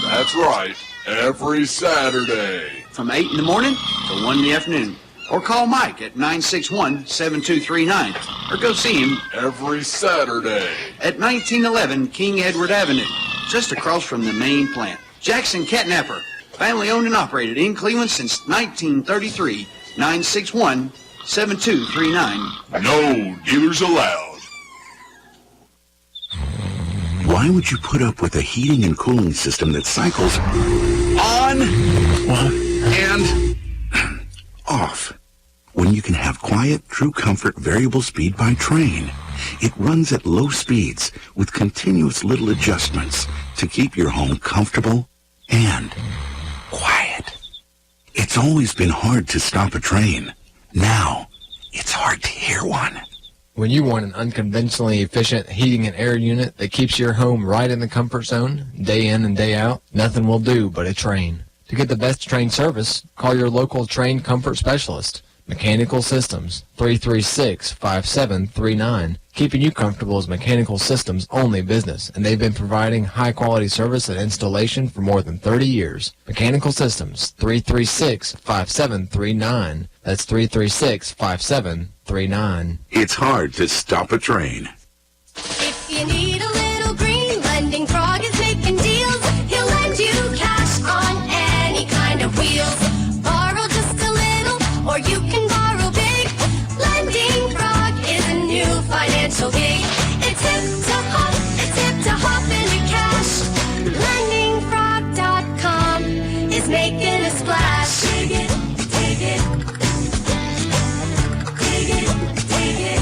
Speaker 17: That's right, every Saturday.
Speaker 18: From 8 in the morning to 1 in the afternoon. Or call Mike at 961-7239. Or go see him
Speaker 17: every Saturday
Speaker 18: at 1911 King Edward Avenue, just across from the main plant. Jackson Catnapper, family owned and operated in Cleveland since 1933. 961-7239.
Speaker 17: No dealers allowed.
Speaker 19: Why would you put up with a heating and cooling system that cycles on and off when you can have quiet, true comfort, variable speed by train? It runs at low speeds with continuous little adjustments to keep your home comfortable and quiet. It's always been hard to stop a train. Now, it's hard to hear one.
Speaker 13: When you want an unconventionally efficient heating and air unit that keeps your home right in the comfort zone, day in and day out, nothing will do but a train. To get the best train service, call your local train comfort specialist. Mechanical Systems, 336-5739. Keeping you comfortable is Mechanical Systems' only business, and they've been providing high-quality service and installation for more than 30 years. Mechanical Systems, 336-5739. That's 336-5739.
Speaker 19: It's hard to stop a train.
Speaker 20: If you need a little green, Lending Frog is making deals. He'll lend you cash on any kind of wheels. Borrow just a little, or you can borrow big. Lending Frog is a new financial gig. It's hip to hop into cash. LendingFrog.com is making a splash. Dig it, dig it. Dig it, dig it.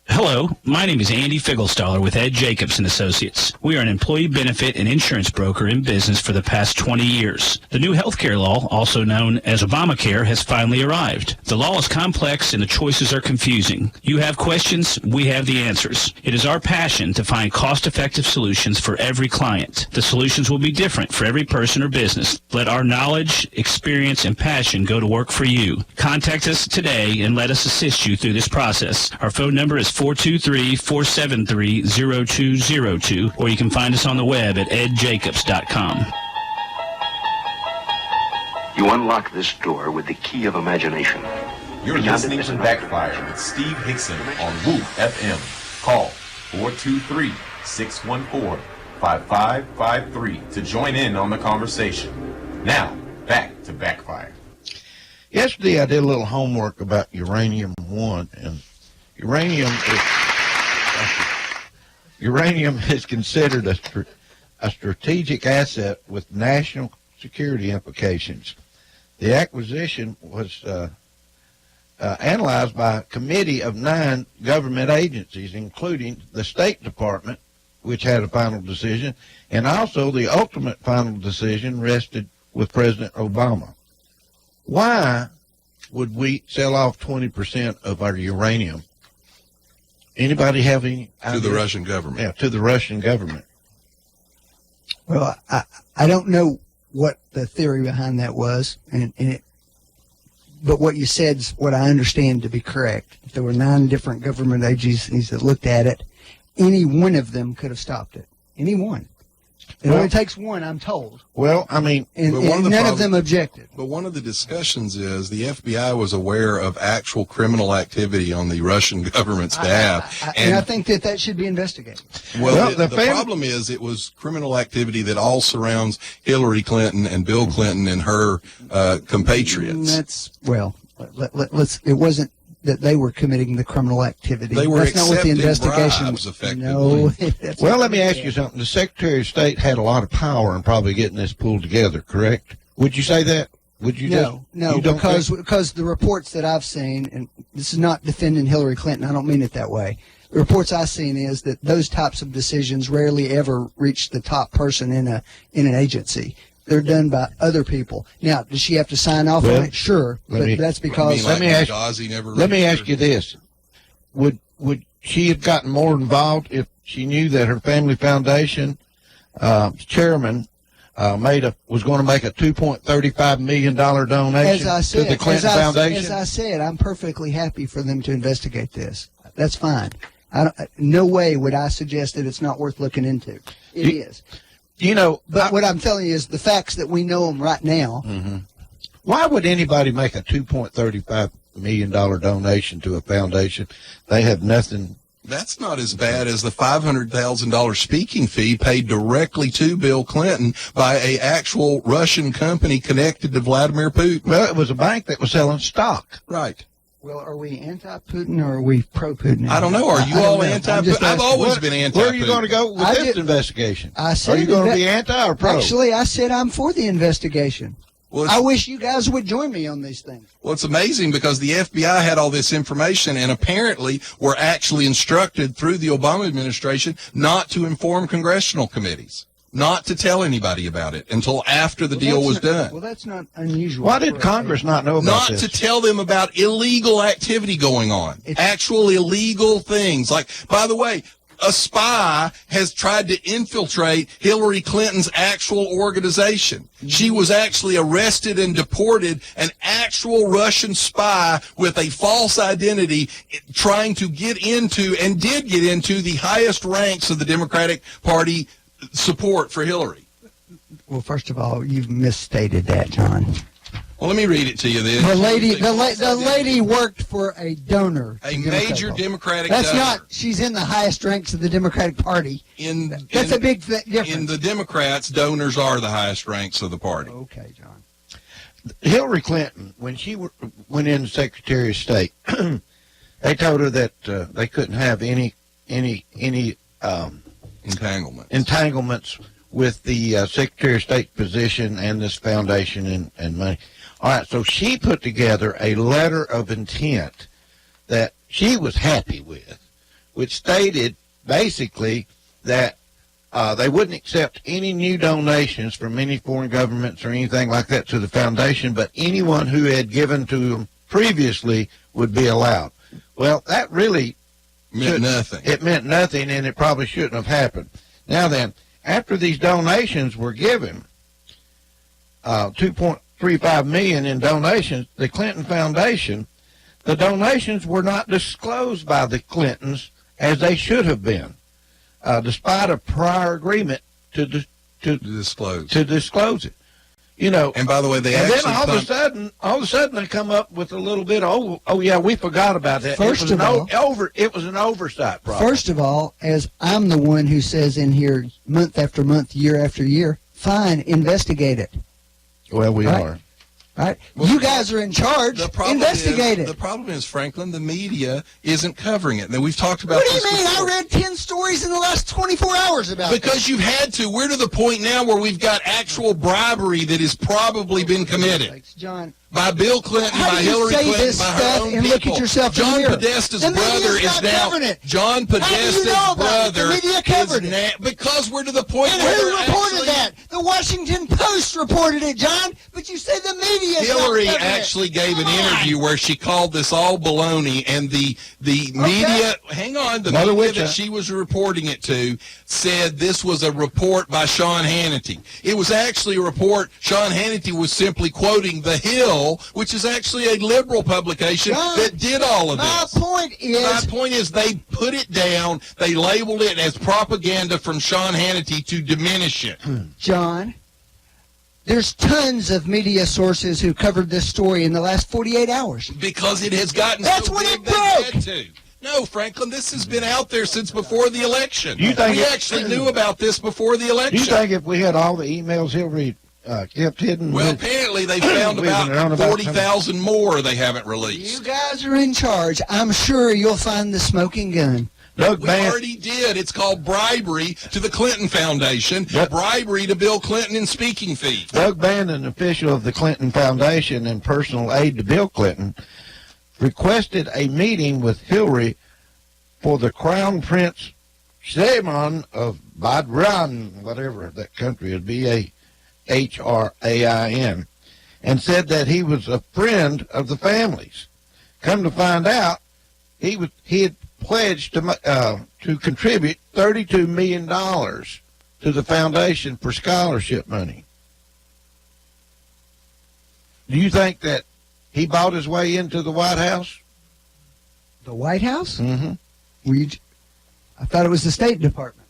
Speaker 21: Hello, my name is Andy Figglestaller with Ed Jacobs & Associates. We are an employee benefit and insurance broker in business for the past 20 years. The new healthcare law, also known as Obamacare, has finally arrived. The law is complex and the choices are confusing. You have questions, we have the answers. It is our passion to find cost-effective solutions for every client. The solutions will be different for every person or business. Let our knowledge, experience, and passion go to work for you. Contact us today and let us assist you through this process. Our phone number is 423-473-0202, or you can find us on the web at edjacobs.com.
Speaker 9: You unlock this door with the key of imagination.
Speaker 6: You're listening to Backfire with Steve Hickson on Woof FM. Call 423-614-5553 to join in on the conversation. Now, back to Backfire.
Speaker 7: Yesterday I did a little homework about uranium-1, and uranium is considered a strategic asset with national security implications. The acquisition was analyzed by a committee of 9 government agencies, including the State Department, which had a final decision, and also the ultimate final decision rested with President Obama. Why would we sell off 20% of our uranium? Anybody have any idea?
Speaker 10: To the Russian government.
Speaker 7: Yeah, to the Russian government.
Speaker 8: Well, I don't know what the theory behind that was, but what you said is what I understand to be correct. If there were 9 different government agencies that looked at it, any one of them could have stopped it. Any one. It only takes one, I'm told.
Speaker 7: Well, I mean,
Speaker 8: and none of them objected.
Speaker 10: But one of the discussions is the FBI was aware of actual criminal activity on the Russian government's behalf.
Speaker 8: And I think that should be investigated.
Speaker 10: Well, the problem is it was criminal activity that all surrounds Hillary Clinton and Bill Clinton and her compatriots.
Speaker 8: It wasn't that they were committing the criminal activity.
Speaker 10: They were
Speaker 8: That's not what the investigation
Speaker 10: bribes, effectively.
Speaker 8: No.
Speaker 7: Well, let me ask you something. The Secretary of State had a lot of power in probably getting this pulled together, correct? Would you say that? Would you?
Speaker 8: No, because the reports that I've seen, and this is not defending Hillary Clinton, I don't mean it that way. The reports I've seen is that those types of decisions rarely ever reach the top person in an agency. They're done by other people. Now, does she have to sign off on it? Sure, but that's because.
Speaker 7: Let me ask you this: Would she have gotten more involved if she knew that her family foundation chairman was going to make a $2.35 million donation to the Clinton Foundation?
Speaker 8: As I said, I'm perfectly happy for them to investigate this. That's fine. No way would I suggest that it's not worth looking into. It is. But what I'm telling you is the facts that we know them right now.
Speaker 7: Mm-hmm. Why would anybody make a $2.35 million donation to a foundation? They have nothing.
Speaker 10: That's not as bad as the $500,000 speaking fee paid directly to Bill Clinton by an actual Russian company connected to Vladimir Putin.
Speaker 7: Well, it was a bank that was selling stock.
Speaker 10: Right.
Speaker 8: Well, are we anti-Putin or are we pro-Putin?
Speaker 10: I don't know. Are you all anti-Putin? I've always been anti-Putin.
Speaker 7: Where are you going to go with this investigation? Are you going to be anti or pro?
Speaker 8: Actually, I said I'm for the investigation. Well, I wish you guys would join me on these things.
Speaker 10: Well, it's amazing because the FBI had all this information and apparently were actually instructed through the Obama administration not to inform congressional committees, not to tell anybody about it until after the deal was done.
Speaker 8: Well, that's not unusual.
Speaker 7: Why did Congress not know about this?
Speaker 10: Not to tell them about illegal activity going on, actual illegal things. Like, by the way, a spy has tried to infiltrate Hillary Clinton's actual organization. She was actually arrested and deported, an actual Russian spy with a false identity, trying to get into, and did get into, the highest ranks of the Democratic Party support for Hillary.
Speaker 8: Well, first of all, you've misstated that, John.
Speaker 10: Well, let me read it to you then.
Speaker 8: The lady worked for a donor.
Speaker 10: A major Democratic
Speaker 8: That's
Speaker 10: donor.
Speaker 8: not, she's in the highest ranks of the Democratic Party. That's a big difference.
Speaker 10: In the Democrats, donors are the highest ranks of the party.
Speaker 8: Okay, John.
Speaker 7: Hillary Clinton, when she went in Secretary of State, they told her that they couldn't have any entanglements with the Secretary of State position and this foundation and money. All right, so she put together a letter of intent that she was happy with, which stated basically that they wouldn't accept any new donations from any foreign governments or anything like that to the foundation, but anyone who had given to them previously would be allowed. Well, that really
Speaker 10: meant nothing.
Speaker 7: It meant nothing, and it probably shouldn't have happened. Now then, after these donations were given, $2.35 million in donations, the Clinton Foundation, the donations were not disclosed by the Clintons as they should have been, despite a prior agreement to disclose it. You know,
Speaker 10: and by the way,
Speaker 7: then all of a sudden they come up with a little bit of, oh yeah, we forgot about that. It was an oversight problem.
Speaker 8: First of all, as I'm the one who says in here month after month, year after year, fine, investigate it.
Speaker 7: Well, we are.
Speaker 8: Right? Well, you guys are in charge. Investigate it.
Speaker 10: The problem is, Franklin, the media isn't covering it. Now, we've talked about
Speaker 8: this.
Speaker 10: What
Speaker 8: do you mean?
Speaker 10: before.
Speaker 8: I read 10 stories in the last 24 hours about it.
Speaker 10: Because you've had to. We're to the point now where we've got actual bribery that has probably been committed.
Speaker 8: Thanks, John.
Speaker 10: By Bill Clinton, by Hillary Clinton, by her own people.
Speaker 8: Look at yourself
Speaker 10: John
Speaker 8: in the mirror.
Speaker 10: Podesta's brother is now. John Podesta's brother is now. Because we're to the point
Speaker 8: and
Speaker 10: where
Speaker 8: who reported that? The Washington Post reported it, John. But you say the media.
Speaker 10: Hillary actually gave an interview where she called this all baloney, and the media. Hang on, the media that she was reporting it to said this was a report by Sean Hannity. It was actually a report. Sean Hannity was simply quoting The Hill, which is actually a liberal publication that did all of this.
Speaker 8: My point is
Speaker 10: they put it down. They labeled it as propaganda from Sean Hannity to diminish it.
Speaker 8: John, there's tons of media sources who covered this story in the last 48 hours.
Speaker 10: Because it has gotten
Speaker 8: That's
Speaker 10: so
Speaker 8: when
Speaker 10: big
Speaker 8: it broke.
Speaker 10: they had to. No, Franklin, this has been out there since before the election.
Speaker 7: You think
Speaker 10: we actually knew about this before the election.
Speaker 7: You think if we had all the emails Hillary kept hidden?
Speaker 10: Well, apparently they found about 40,000 more they haven't released.
Speaker 8: You guys are in charge. I'm sure you'll find the smoking gun.
Speaker 10: We already did. It's called bribery to the Clinton Foundation, bribery to Bill Clinton in speaking fees.
Speaker 7: Doug Bannon, an official of the Clinton Foundation and personal aide to Bill Clinton, requested a meeting with Hillary for the Crown Prince Shimon of Bahrain, whatever that country is, Bahrain, and said that he was a friend of the family's. Come to find out, he had pledged to contribute $32 million to the foundation for scholarship money. Do you think that he bought his way into the White House?
Speaker 8: The White House?
Speaker 7: Mm-hmm.
Speaker 8: I thought it was the State Department.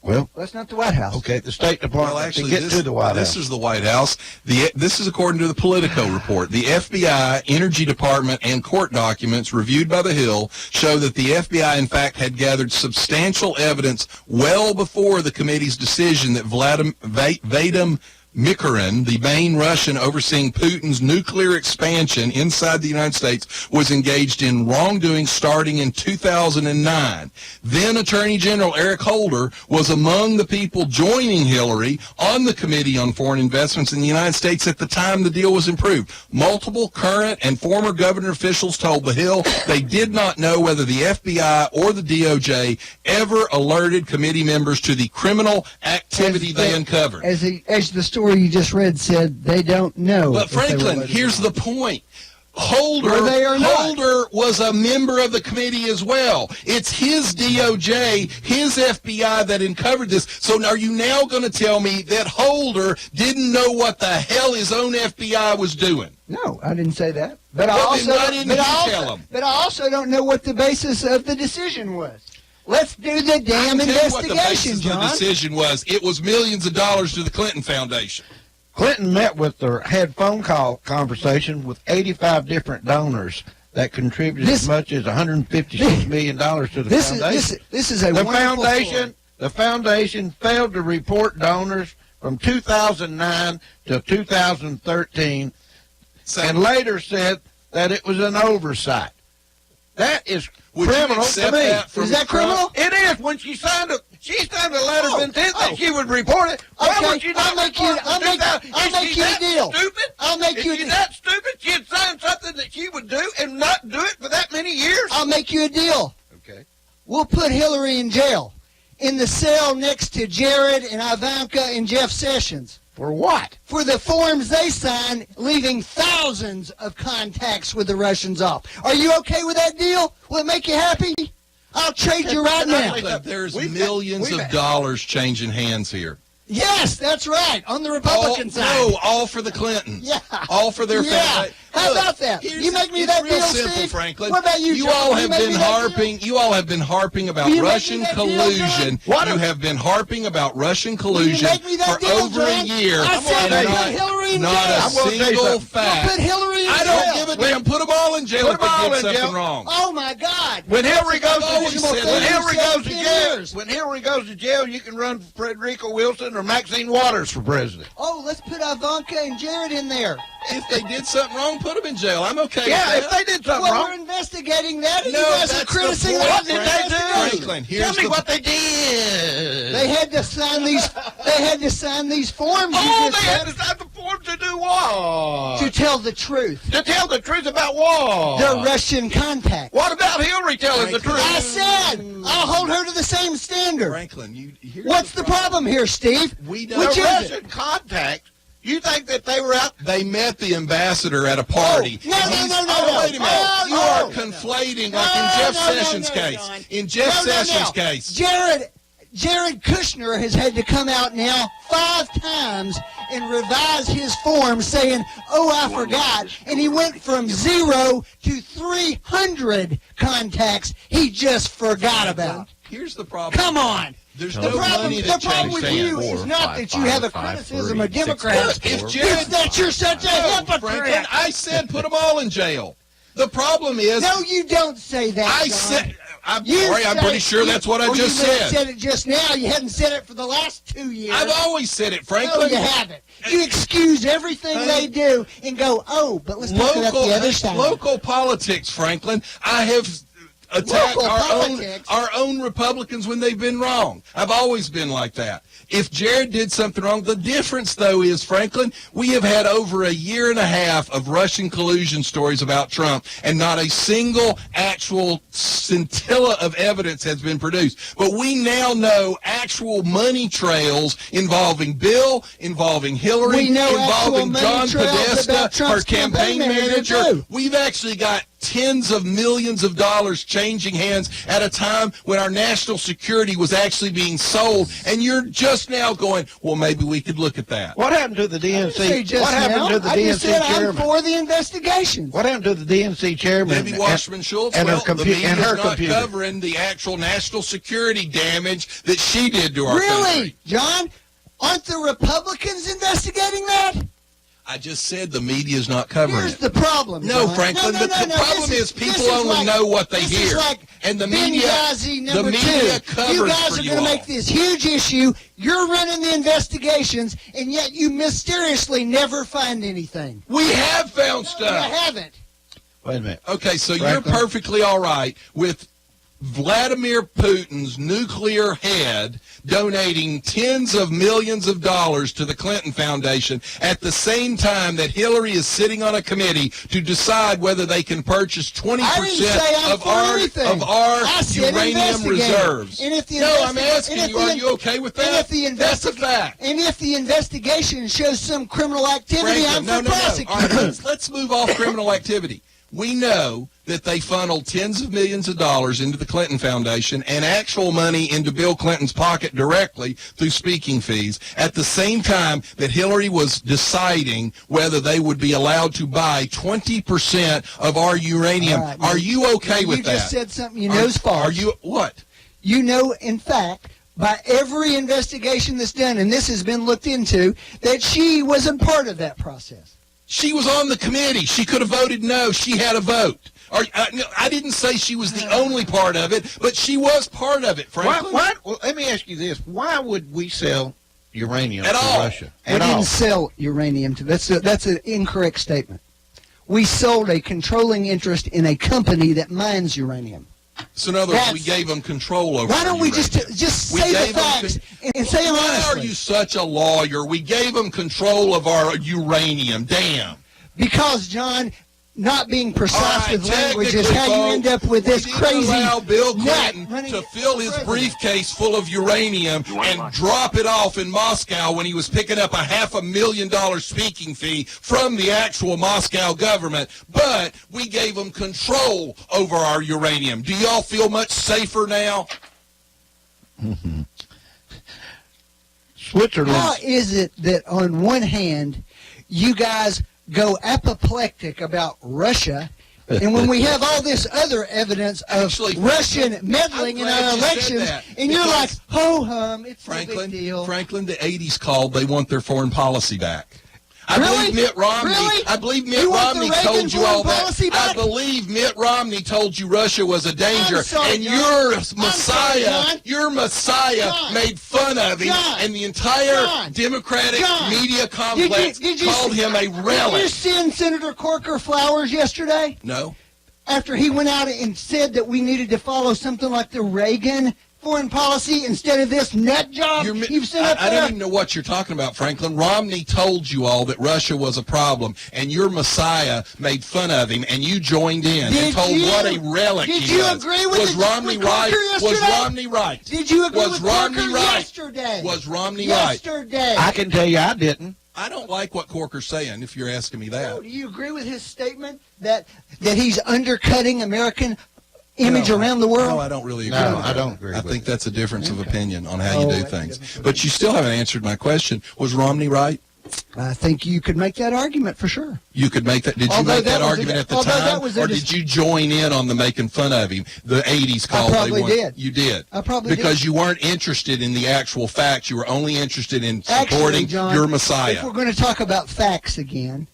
Speaker 7: Well,
Speaker 8: that's not the White House.
Speaker 7: Okay, the State Department
Speaker 10: actually,
Speaker 7: to get to the White House.
Speaker 10: This is the White House. This is according to the Politico report. The FBI, Energy Department, and court documents reviewed by The Hill show that the FBI, in fact, had gathered substantial evidence well before the committee's decision that Vadim Mikurin, the main Russian overseeing Putin's nuclear expansion inside the United States, was engaged in wrongdoing starting in 2009. Then Attorney General Eric Holder was among the people joining Hillary on the Committee on Foreign Investments in the United States at the time the deal was approved. Multiple current and former government officials told The Hill they did not know whether the FBI or the DOJ ever alerted committee members to the criminal activity they uncovered.
Speaker 8: As the story you just read said, they don't know.
Speaker 10: But Franklin, here's the point. Holder was a member of the committee as well. It's his DOJ, his FBI that uncovered this. So are you now going to tell me that Holder didn't know what the hell his own FBI was doing?
Speaker 8: No, I didn't say that. But I also don't know what the basis of the decision was. Let's do the damn investigation,
Speaker 10: what the basis
Speaker 8: John.
Speaker 10: of the decision was. It was millions of dollars to the Clinton Foundation.
Speaker 7: Clinton met with or had phone call conversation with 85 different donors that contributed as much as $156 million to the foundation.
Speaker 8: This is a wonderful story.
Speaker 7: The foundation failed to report donors from 2009 to 2013 and later said that it was an oversight. That is criminal to me.
Speaker 8: Is that criminal?
Speaker 7: It is. When she signed a letter of intent that she would report it.
Speaker 8: Okay, I'll make you a deal.
Speaker 7: Stupid?
Speaker 8: I'll make you a
Speaker 7: Is she
Speaker 8: deal.
Speaker 7: that stupid? She had signed something that she would do and not do it for that many years?
Speaker 8: I'll make you a deal.
Speaker 7: Okay.
Speaker 8: We'll put Hillary in jail, in the cell next to Jared and Ivanka and Jeff Sessions.
Speaker 7: For what?
Speaker 8: For the forms they signed, leaving thousands of contacts with the Russians off. Are you okay with that deal? Will it make you happy? I'll trade you right now.
Speaker 10: There's millions of dollars changing hands here.
Speaker 8: Yes, that's right. On the Republican side.
Speaker 10: No, all for the Clintons.
Speaker 8: Yeah.
Speaker 10: All for their family.
Speaker 8: How about that? You make me that deal,
Speaker 10: simple,
Speaker 8: Steve?
Speaker 10: Franklin.
Speaker 8: What about you,
Speaker 10: You
Speaker 8: John?
Speaker 10: all
Speaker 8: Will
Speaker 10: have
Speaker 8: make
Speaker 10: been
Speaker 8: me that deal?
Speaker 10: harping. You all have been harping about
Speaker 8: Will you make
Speaker 10: Russian
Speaker 8: me that deal,
Speaker 10: collusion.
Speaker 8: John?
Speaker 10: You have been harping about Russian
Speaker 8: Will you
Speaker 10: collusion
Speaker 8: make me that
Speaker 10: for
Speaker 8: deal,
Speaker 10: over a
Speaker 8: John?
Speaker 10: year.
Speaker 8: I said
Speaker 10: and
Speaker 8: put Hillary in
Speaker 10: not
Speaker 8: jail.
Speaker 10: a
Speaker 8: I'm gonna tell you
Speaker 10: single
Speaker 8: something.
Speaker 10: fact.
Speaker 8: Put Hillary in
Speaker 10: I
Speaker 8: jail.
Speaker 10: don't give a damn. Put them all in jail
Speaker 7: Put
Speaker 10: if
Speaker 7: them all
Speaker 10: they
Speaker 7: in
Speaker 10: did
Speaker 7: jail.
Speaker 10: something wrong.
Speaker 8: Oh my God!
Speaker 7: When Hillary goes
Speaker 10: always
Speaker 7: to
Speaker 10: said
Speaker 7: when
Speaker 10: that.
Speaker 7: Hillary goes to
Speaker 8: 10
Speaker 7: jail,
Speaker 8: years.
Speaker 7: when Hillary goes to jail, you can run for Frederica Wilson or Maxine Waters for president.
Speaker 8: Oh, let's put Ivanka and Jared in there.
Speaker 10: If they did something wrong, put them in jail. I'm okay
Speaker 7: Yeah,
Speaker 10: with
Speaker 7: if
Speaker 10: that.
Speaker 7: they did something
Speaker 8: Well,
Speaker 7: wrong.
Speaker 8: we're investigating that, and
Speaker 10: No,
Speaker 8: you guys are
Speaker 10: that's the
Speaker 8: criticizing
Speaker 10: point,
Speaker 8: what
Speaker 7: did they do?
Speaker 10: Franklin, here's
Speaker 7: Tell me
Speaker 10: the-
Speaker 7: what they did.
Speaker 8: They had to sign these. They had to sign these forms.
Speaker 7: Oh,
Speaker 8: you
Speaker 7: they
Speaker 8: just
Speaker 7: had
Speaker 8: said,
Speaker 7: to sign the form to do what?
Speaker 8: to tell the truth.
Speaker 7: To tell the truth about what?
Speaker 8: The Russian contact.
Speaker 7: What about Hillary telling the truth?
Speaker 8: I said I'll hold her to the same standard.
Speaker 10: Franklin, here's
Speaker 8: What's the problem here, Steve?
Speaker 10: We
Speaker 7: The
Speaker 10: don't.
Speaker 8: Which is
Speaker 7: Russian contacts. You think that they were out?
Speaker 10: They met the ambassador at a party.
Speaker 8: No,
Speaker 10: And
Speaker 8: no,
Speaker 10: he's-
Speaker 8: no, no,
Speaker 10: oh,
Speaker 8: no.
Speaker 10: wait a minute.
Speaker 8: Oh,
Speaker 10: You
Speaker 8: no.
Speaker 10: are conflating, like in Jeff Sessions' case.
Speaker 8: John.
Speaker 10: In Jeff Sessions' case.
Speaker 8: Jared Kushner has had to come out now 5 times and revise his form saying, oh, I forgot. And he went from 0 to 300 contacts he just forgot about.
Speaker 10: Here's the problem.
Speaker 8: Come on.
Speaker 10: There's
Speaker 8: The
Speaker 10: no
Speaker 8: problem,
Speaker 10: money
Speaker 8: the
Speaker 10: that
Speaker 8: problem
Speaker 10: changed
Speaker 8: with
Speaker 10: hands.
Speaker 8: you is not that you have a criticism of Democrats.
Speaker 10: If
Speaker 8: It's
Speaker 10: Jared,
Speaker 8: that you're such a
Speaker 10: Franklin,
Speaker 8: hypocrite.
Speaker 10: I said put them all in jail. The problem is,
Speaker 8: No, you don't say that,
Speaker 10: I
Speaker 8: John.
Speaker 10: said, I'm
Speaker 8: You
Speaker 10: sorry, I'm
Speaker 8: said
Speaker 10: pretty
Speaker 8: it-
Speaker 10: sure that's what I
Speaker 8: or
Speaker 10: just
Speaker 8: you may have
Speaker 10: said.
Speaker 8: said it just now. You hadn't said it for the last 2 years.
Speaker 10: I've always said it,
Speaker 8: No,
Speaker 10: Franklin.
Speaker 8: you haven't. You excuse everything they do and go, oh, but let's talk about the other side.
Speaker 10: Local politics, Franklin. I have attacked
Speaker 8: Local
Speaker 10: our
Speaker 8: politics.
Speaker 10: own Republicans when they've been wrong. I've always been like that. If Jared did something wrong, the difference, though, is, Franklin, we have had over a year and a half of Russian collusion stories about Trump, and not a single actual scintilla of evidence has been produced. But we now know actual money trails involving Bill, involving Hillary,
Speaker 8: We know actual
Speaker 10: involving
Speaker 8: money
Speaker 10: John
Speaker 8: trails
Speaker 10: Podesta,
Speaker 8: about Trump's
Speaker 10: her campaign manager.
Speaker 8: too.
Speaker 10: We've actually got tens of millions of dollars changing hands at a time when our national security was actually being sold, and you're just now going, well, maybe we could look at that.
Speaker 7: What happened to the
Speaker 8: I didn't say
Speaker 7: DNC?
Speaker 8: just
Speaker 7: What happened
Speaker 8: now.
Speaker 7: to the
Speaker 8: I just
Speaker 7: DNC
Speaker 8: said I'm
Speaker 7: chairman?
Speaker 8: for the investigations.
Speaker 7: What happened to the DNC chairman?
Speaker 10: Debbie Washburn Schultz,
Speaker 7: and her
Speaker 10: well, the
Speaker 7: computer
Speaker 10: media's
Speaker 7: and her
Speaker 10: not
Speaker 7: computer.
Speaker 10: covering the actual national security damage that she did to our
Speaker 8: Really,
Speaker 10: country.
Speaker 8: John? Aren't the Republicans investigating that?
Speaker 10: I just said the media's not covering
Speaker 8: Here's
Speaker 10: it.
Speaker 8: the problem.
Speaker 10: No,
Speaker 8: John.
Speaker 10: Franklin,
Speaker 8: No,
Speaker 10: the
Speaker 8: no, no,
Speaker 10: problem
Speaker 8: this
Speaker 10: is people
Speaker 8: this
Speaker 10: only
Speaker 8: like-
Speaker 10: know what they
Speaker 8: this
Speaker 10: hear.
Speaker 8: Is like
Speaker 10: And the media-
Speaker 8: Benghazi
Speaker 10: the
Speaker 8: number
Speaker 10: media
Speaker 8: 2.
Speaker 10: covers
Speaker 8: You guys
Speaker 10: for
Speaker 8: are
Speaker 10: you
Speaker 8: going to
Speaker 10: all.
Speaker 8: make this huge issue. You're running the investigations, and yet you mysteriously never find anything.
Speaker 10: We have found
Speaker 8: You
Speaker 10: stuff.
Speaker 8: haven't.
Speaker 7: Wait a minute.
Speaker 10: Okay, so
Speaker 7: Franklin?
Speaker 10: you're perfectly all right with Vladimir Putin's nuclear head donating tens of millions of dollars to the Clinton Foundation at the same time that Hillary is sitting on a committee to decide whether they can purchase 20% of our uranium reserves. I'm asking you, are you okay with that? That's a fact.
Speaker 8: And if the investigation shows some criminal activity, I'm for prosecuting.
Speaker 10: All right, let's move off criminal activity. We know that they funneled tens of millions of dollars into the Clinton Foundation and actual money into Bill Clinton's pocket directly through speaking fees at the same time that Hillary was deciding whether they would be allowed to buy 20% of our uranium. Right, are you okay with that?
Speaker 8: You just said something you know is false.
Speaker 10: Are you what?
Speaker 8: You know, in fact, by every investigation that's done, and this has been looked into, that she wasn't part of that process.
Speaker 10: She was on the committee. She could have voted no. She had a vote. I didn't say she was the only part of it, but she was part of it, Franklin.
Speaker 7: Well, let me ask you this. Why would we sell uranium
Speaker 10: to
Speaker 7: Russia?
Speaker 8: We didn't sell uranium to that's an incorrect statement. We sold a controlling interest in a company that mines uranium.
Speaker 10: So in other words, we gave them control over.
Speaker 8: Why don't we just say the facts and say them honestly?
Speaker 10: Why are you such a lawyer? We gave them control of our uranium. Damn.
Speaker 8: Because, John, not being precise with language is how you end up with this crazy.
Speaker 10: Allow Bill Clinton to fill his briefcase full of uranium and drop it off in Moscow when he was picking up a $500,000 speaking fee from the actual Moscow government. But we gave him control over our uranium. Do y'all feel much safer now?
Speaker 7: Mm-hmm. Switzerland.
Speaker 8: How is it that on one hand you guys go apoplectic about Russia, and when we have all this other evidence of Russian meddling in our elections, and you're like, ho-hum, it's no big deal.
Speaker 10: Franklin, the 80s called. They want their foreign policy back. I believe Mitt Romney told you all that. I believe Mitt Romney told you Russia was a danger, and your Messiah made fun of him, and the entire Democratic media complex called him a relic.
Speaker 8: Did you send Senator Corker flowers yesterday?
Speaker 10: No.
Speaker 8: After he went out and said that we needed to follow something like the Reagan foreign policy instead of this nut job you've set up there?
Speaker 10: I don't even know what you're talking about, Franklin. Romney told you all that Russia was a problem, and your Messiah made fun of him, and you joined in and told what a relic he was.
Speaker 8: Did you agree with
Speaker 10: Was Romney right? Was Romney right?
Speaker 8: Did you agree with
Speaker 10: Romney
Speaker 8: Corker
Speaker 10: right?
Speaker 8: yesterday?
Speaker 10: Was Romney right?
Speaker 8: Yesterday.
Speaker 7: I can tell you I didn't.
Speaker 10: I don't like what Corker's saying, if you're asking me that.
Speaker 8: No, do you agree with his statement that he's undercutting American image around the world?
Speaker 10: No, I don't really agree
Speaker 7: No,
Speaker 10: with
Speaker 7: I
Speaker 10: that.
Speaker 7: don't agree
Speaker 10: I
Speaker 7: with
Speaker 10: think that's a difference of opinion on how you do things. But you still haven't answered my question. Was Romney right?
Speaker 8: I think you could make that argument for sure.
Speaker 10: You could make that. Did you make that argument at the time, or did you join in on the making fun of him? The 80s call.
Speaker 8: I probably did.
Speaker 10: You did.
Speaker 8: I probably did.
Speaker 10: Because you weren't interested in the actual facts. You were only interested in supporting
Speaker 8: John,
Speaker 10: your Messiah.
Speaker 8: If we're going to talk about facts again,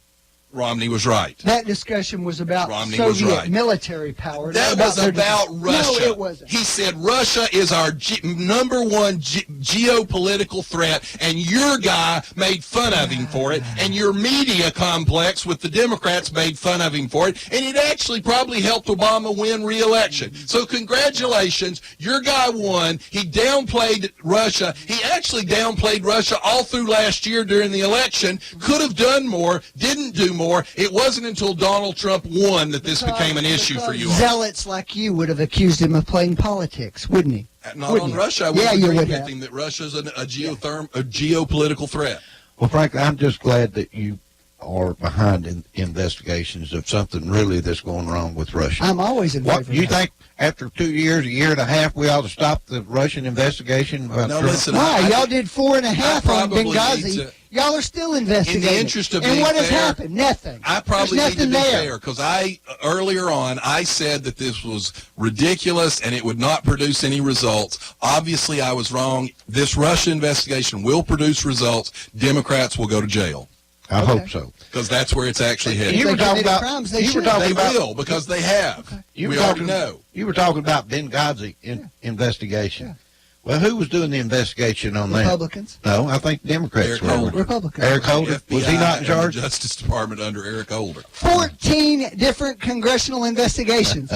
Speaker 10: Romney was right.
Speaker 8: that discussion was about
Speaker 10: Romney was
Speaker 8: Soviet
Speaker 10: right.
Speaker 8: military power.
Speaker 10: That was about Russia.
Speaker 8: No, it wasn't.
Speaker 10: He said Russia is our number one geopolitical threat, and your guy made fun of him for it, and your media complex with the Democrats made fun of him for it, and it actually probably helped Obama win re-election. So congratulations, your guy won. He downplayed Russia. He actually downplayed Russia all through last year during the election. Could have done more, didn't do more. It wasn't until Donald Trump won that this became an issue for you all.
Speaker 8: Zealots like you would have accused him of playing politics, wouldn't he?
Speaker 10: Not on Russia. I would agree with him that Russia's a geopolitical threat.
Speaker 7: Well, frankly, I'm just glad that you are behind investigations of something really that's going wrong with Russia.
Speaker 8: I'm always in favor of
Speaker 7: you think after 2 years, a year and a half, we ought to stop the Russian investigation?
Speaker 10: No, listen.
Speaker 8: Why? Y'all did 4.5 on Benghazi. Y'all are still investigating.
Speaker 10: In the interest of
Speaker 8: and
Speaker 10: being
Speaker 8: what has
Speaker 10: fair,
Speaker 8: happened? Nothing.
Speaker 10: I probably
Speaker 8: There's
Speaker 10: need to be
Speaker 8: nothing there.
Speaker 10: fair because earlier on I said that this was ridiculous and it would not produce any results. Obviously, I was wrong. This Russia investigation will produce results. Democrats will go to jail.
Speaker 7: I hope so.
Speaker 10: Because that's where it's actually headed.
Speaker 7: You were talking about
Speaker 8: crimes,
Speaker 10: they will because they have. We already know.
Speaker 7: You were talking about Benghazi investigation. Yeah. Well, who was doing the investigation on that?
Speaker 8: Republicans.
Speaker 7: No, I think Democrats were.
Speaker 8: Republicans.
Speaker 7: Eric Holder. Was he not in charge?
Speaker 10: The Justice Department under Eric Holder.
Speaker 8: 14 different congressional investigations.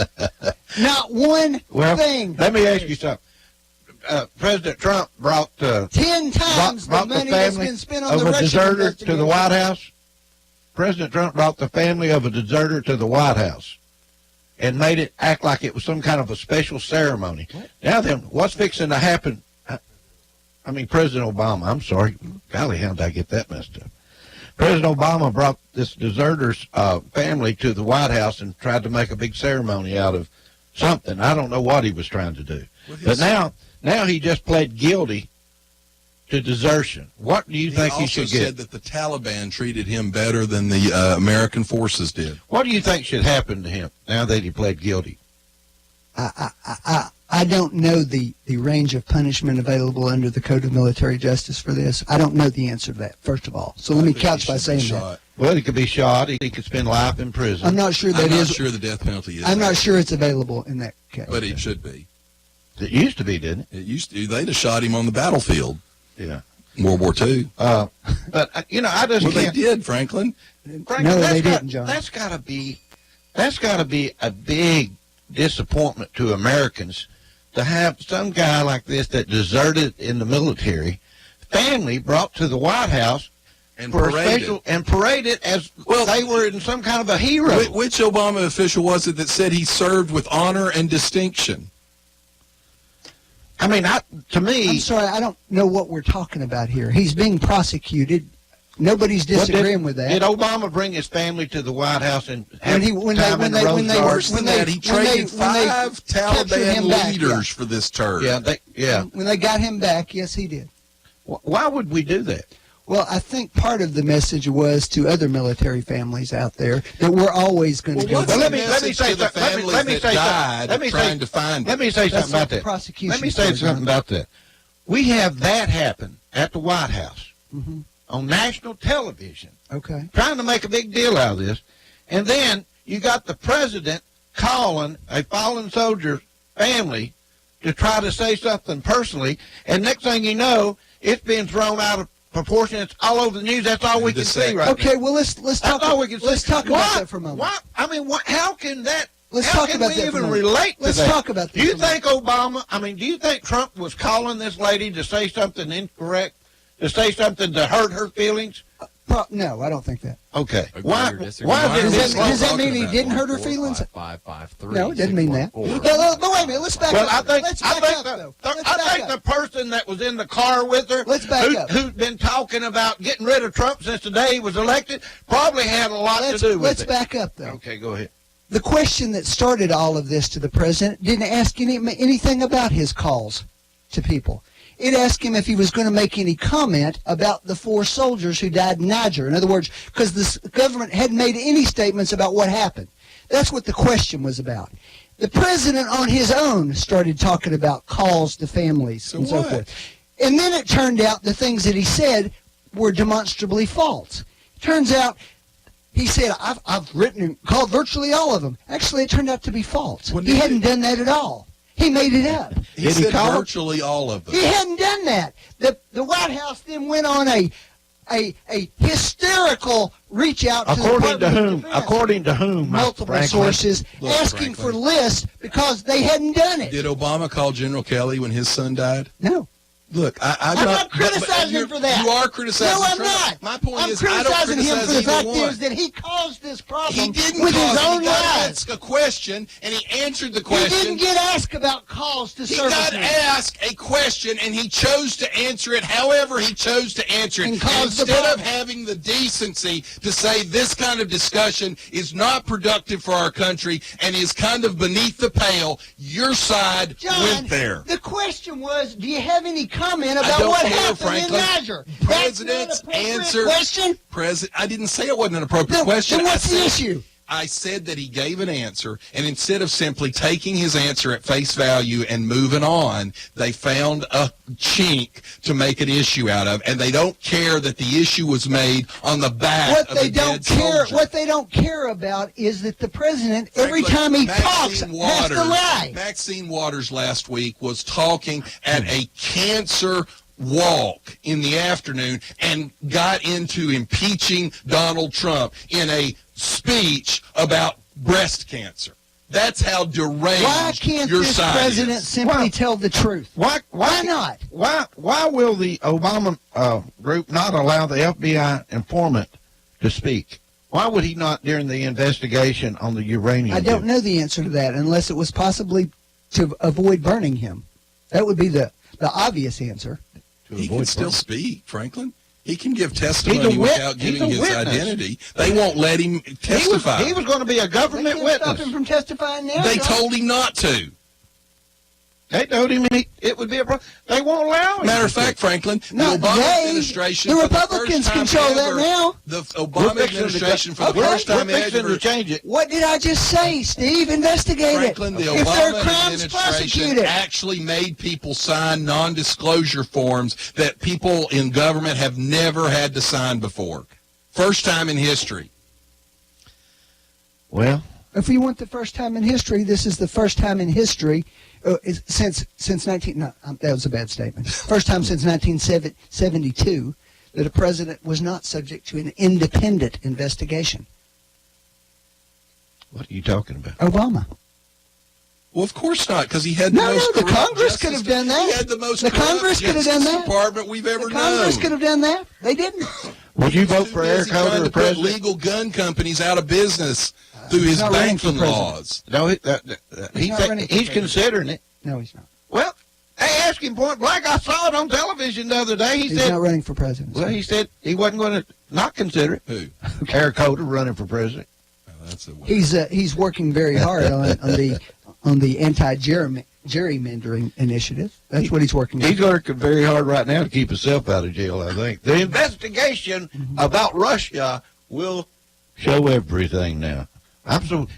Speaker 8: Not one thing.
Speaker 7: Let me ask you something. President Trump brought
Speaker 8: 10 times
Speaker 7: brought
Speaker 8: the money
Speaker 7: the
Speaker 8: that's
Speaker 7: family
Speaker 8: been spent on
Speaker 7: of
Speaker 8: the
Speaker 7: a
Speaker 8: Russian
Speaker 7: deserter to
Speaker 8: investigation.
Speaker 7: the White House. President Trump brought the family of a deserter to the White House and made it act like it was some kind of a special ceremony. Now then, what's fixing to happen? I mean, President Obama, I'm sorry. Golly, how did I get that messed up? President Obama brought this deserter's family to the White House and tried to make a big ceremony out of something. I don't know what he was trying to do. But now he just pled guilty to desertion. What do you think he should
Speaker 10: He also
Speaker 7: get?
Speaker 10: said that the Taliban treated him better than the American forces did.
Speaker 7: What do you think should happen to him now that he pled guilty?
Speaker 8: I don't know the range of punishment available under the Code of Military Justice for this. I don't know the answer to that, first of all. So let me couch by saying that.
Speaker 7: Well, he could be shot. He could spend life in prison.
Speaker 8: I'm not sure that
Speaker 10: I'm not
Speaker 8: is.
Speaker 10: sure the death penalty is.
Speaker 8: I'm not sure it's available in that case.
Speaker 10: But it should be.
Speaker 7: It used to be, didn't it?
Speaker 10: It used to. They'd have shot him on the battlefield.
Speaker 7: Yeah.
Speaker 10: World War II.
Speaker 7: But I just
Speaker 10: well,
Speaker 7: can't.
Speaker 10: they did, Franklin.
Speaker 8: No, they didn't, John.
Speaker 7: That's got to be a big disappointment to Americans to have some guy like this that deserted in the military, family brought to the White House
Speaker 10: and
Speaker 7: for
Speaker 10: paraded.
Speaker 7: paraded as they were in some kind of a hero.
Speaker 10: Which Obama official was it that said he served with honor and distinction?
Speaker 7: I mean, to me...
Speaker 8: I'm sorry, I don't know what we're talking about here. He's being prosecuted. Nobody's disagreeing with that.
Speaker 7: Did Obama bring his family to the White House and
Speaker 8: he traded
Speaker 10: Taliban leaders for this term?
Speaker 7: Yeah.
Speaker 8: When they got him back, yes, he did.
Speaker 7: Why would we do that?
Speaker 8: Well, I think part of the message was to other military families out there that we're always going to do.
Speaker 7: Well, let me say something. Let me say something about that. Let me say something about that. We have that happen at the White House on national television.
Speaker 8: Okay.
Speaker 7: Trying to make a big deal out of this, and then you got the president calling a fallen soldier's family to try to say something personally, and next thing you know, it's being thrown out of proportion. It's all over the news. That's all we can see right now.
Speaker 8: Okay, well let's talk. Let's talk about that for a moment.
Speaker 7: What? I mean, how can that?
Speaker 8: Let's
Speaker 7: how
Speaker 8: talk
Speaker 7: can
Speaker 8: about
Speaker 7: we
Speaker 8: that for a
Speaker 7: even
Speaker 8: moment.
Speaker 7: relate to
Speaker 8: Let's
Speaker 7: that?
Speaker 8: talk about that.
Speaker 7: Do you think Obama? I mean, do you think Trump was calling this lady to say something incorrect, to say something to hurt her feelings?
Speaker 8: No, I don't think that.
Speaker 7: Okay.
Speaker 13: Why
Speaker 8: does that mean he didn't hurt her feelings?
Speaker 13: 553.
Speaker 8: No, it doesn't mean that. But wait a minute. Let's back up.
Speaker 7: I think
Speaker 8: up.
Speaker 7: the person that was in the car with her, who's been talking about getting rid of Trump since the day he was elected, probably had a lot to do with it.
Speaker 8: Let's back up, though.
Speaker 7: Okay, go ahead.
Speaker 8: The question that started all of this to the president didn't ask anything about his calls to people. It asked him if he was going to make any comment about the 4 soldiers who died in Niger. In other words, because the government hadn't made any statements about what happened. That's what the question was about. The president on his own started talking about calls to families and so forth. And then it turned out the things that he said were demonstrably false. Turns out he said, I've written and called virtually all of them. Actually, it turned out to be false. He hadn't done that at all. He made it up.
Speaker 10: He said virtually all of them.
Speaker 8: He hadn't done that. The White House then went on a hysterical reach out to the Department of Defense.
Speaker 7: According to whom?
Speaker 8: Multiple sources asking for lists because they hadn't done it.
Speaker 10: Did Obama call General Kelly when his son died?
Speaker 8: No.
Speaker 10: Look,
Speaker 8: I'm not criticizing him for that.
Speaker 10: You are criticizing.
Speaker 8: No, I'm not.
Speaker 10: My point
Speaker 8: I'm
Speaker 10: is,
Speaker 8: criticizing him for the fact
Speaker 10: is
Speaker 8: that he caused this problem
Speaker 10: he didn't
Speaker 8: with his own
Speaker 10: He got
Speaker 8: lies.
Speaker 10: asked a question, and he answered the question.
Speaker 8: He didn't get asked about calls to servicemen.
Speaker 10: He got asked a question, and he chose to answer it however he chose to answer it.
Speaker 8: And
Speaker 10: instead of having the decency to say this kind of discussion is not productive for our country and is kind of beneath the pale, your side went there.
Speaker 8: The question was, do you have any comment about what happened in Niger?
Speaker 10: President's answer.
Speaker 8: Question?
Speaker 10: I didn't say it wasn't an appropriate question.
Speaker 8: Then what's the issue?
Speaker 10: I said that he gave an answer, and instead of simply taking his answer at face value and moving on, they found a chink to make an issue out of, and they don't care that the issue was made on the back of a dead soldier.
Speaker 8: What they don't care about is that the president, every time he talks, has to lie.
Speaker 10: Maxine Waters last week was talking at a cancer walk in the afternoon and got into impeaching Donald Trump in a speech about breast cancer. That's how deranged
Speaker 8: Why can't
Speaker 10: your
Speaker 8: this
Speaker 10: side
Speaker 8: president
Speaker 10: is.
Speaker 8: simply tell the truth?
Speaker 7: Why
Speaker 8: not?
Speaker 7: Why will the Obama group not allow the FBI informant to speak? Why would he not during the investigation on the uranium?
Speaker 8: I don't know the answer to that unless it was possibly to avoid burning him. That would be the obvious answer.
Speaker 10: He can still speak, Franklin. He can give testimony without giving his identity. They won't let him testify.
Speaker 7: He was going to be a government witness.
Speaker 8: Stop him from testifying now.
Speaker 10: They told him not to.
Speaker 7: They told him it would be a problem. They won't allow him.
Speaker 10: Matter of fact, Franklin, the Obama administration,
Speaker 8: the
Speaker 10: for
Speaker 8: Republicans
Speaker 10: the first time
Speaker 8: control
Speaker 10: ever,
Speaker 8: that now.
Speaker 10: The Obama administration, for the first time ever,
Speaker 7: to change it.
Speaker 8: What did I just say, Steve? Investigate
Speaker 10: Franklin,
Speaker 8: it.
Speaker 10: the
Speaker 8: If there are
Speaker 10: Obama
Speaker 8: crimes, prosecute
Speaker 10: administration
Speaker 8: it.
Speaker 10: actually made people sign non-disclosure forms that people in government have never had to sign before. First time in history.
Speaker 7: Well,
Speaker 8: if you want the first time in history, this is the first time in history since 19. No, that was a bad statement. First time since 1972 that a president was not subject to an independent investigation.
Speaker 7: What are you talking about?
Speaker 8: Obama.
Speaker 10: Well, of course not, because he had the most
Speaker 8: the
Speaker 10: corrupt
Speaker 8: Congress could have done that.
Speaker 10: He had the most
Speaker 8: the
Speaker 10: corrupt
Speaker 8: Congress could have done that.
Speaker 10: Department we've ever
Speaker 8: the Congress
Speaker 10: known.
Speaker 8: could have done that. They didn't.
Speaker 7: Would you vote for Eric Holder
Speaker 10: trying to
Speaker 7: for
Speaker 10: put
Speaker 7: president?
Speaker 10: legal gun companies out of business through his
Speaker 8: not running for
Speaker 10: banking
Speaker 8: president.
Speaker 10: laws.
Speaker 7: No,
Speaker 8: running for
Speaker 7: he's considering it.
Speaker 8: No, he's not.
Speaker 7: Well, they asked him point blank. I saw it on television the other day.
Speaker 8: He's not running for president.
Speaker 7: Well, he said he wasn't going to not consider it.
Speaker 10: Who?
Speaker 7: Eric Holder running for president.
Speaker 10: Oh, that's a
Speaker 8: He's working very hard on the anti-gerrymandering initiative. That's what he's working on.
Speaker 7: He's working very hard right now to keep himself out of jail, I think. The investigation about Russia will show everything now.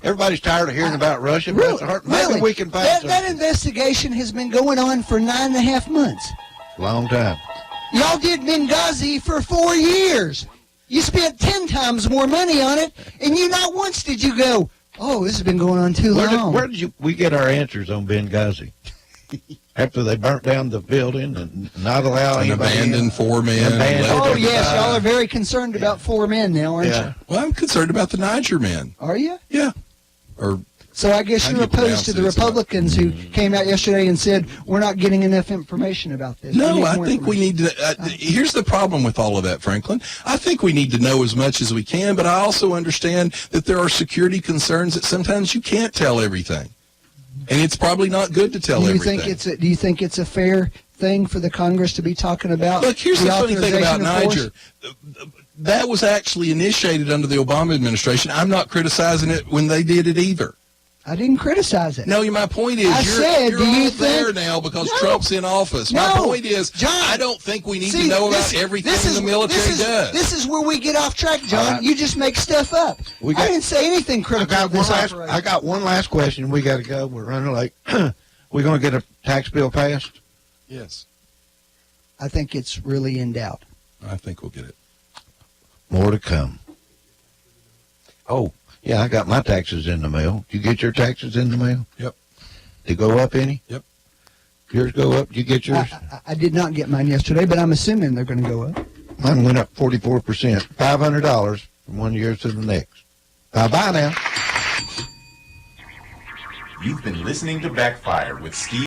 Speaker 7: Everybody's tired of hearing about Russia. Maybe we can find something.
Speaker 8: That investigation has been going on for 9.5 months.
Speaker 7: Long time.
Speaker 8: Y'all did Benghazi for 4 years. You spent 10 times more money on it, and you not once did you go, oh, this has been going on too long.
Speaker 7: Where did we get our answers on Benghazi? After they burnt down the building and not allow anybody
Speaker 10: abandoned 4 men.
Speaker 8: Oh, yes, y'all are very concerned about 4 men now, aren't you?
Speaker 10: Well, I'm concerned about the Niger men.
Speaker 8: Are you?
Speaker 10: Yeah.
Speaker 8: So I guess you're opposed to the Republicans who came out yesterday and said, we're not getting enough information about this.
Speaker 10: No, I think we need to. Here's the problem with all of that, Franklin. I think we need to know as much as we can, but I also understand that there are security concerns that sometimes you can't tell everything. And it's probably not good to tell everything.
Speaker 8: Do you think it's a fair thing for the Congress to be talking about?
Speaker 10: Look, here's the funny thing about Niger. That was actually initiated under the Obama administration. I'm not criticizing it when they did it either.
Speaker 8: I didn't criticize it.
Speaker 10: No, my point is you're all there now because Trump's in office. My point is, John, I don't think we need to know about everything the military does.
Speaker 8: This is where we get off track, John. You just make stuff up. I didn't say anything critical of this operation.
Speaker 7: I got one last question. We got to go. We're running late. We going to get a tax bill passed?
Speaker 10: Yes.
Speaker 8: I think it's really in doubt.
Speaker 10: I think we'll get it.
Speaker 7: More to come. Oh. Yeah, I got my taxes in the mail. Did you get your taxes in the mail?
Speaker 10: Yep.
Speaker 7: They go up any?
Speaker 10: Yep.
Speaker 7: Yours go up? Did you get yours?
Speaker 8: I did not get mine yesterday, but I'm assuming they're going to go up.
Speaker 7: Mine went up 44%, $500 from one year to the next. Bye-bye now.
Speaker 6: You've been listening to Backfire with Steve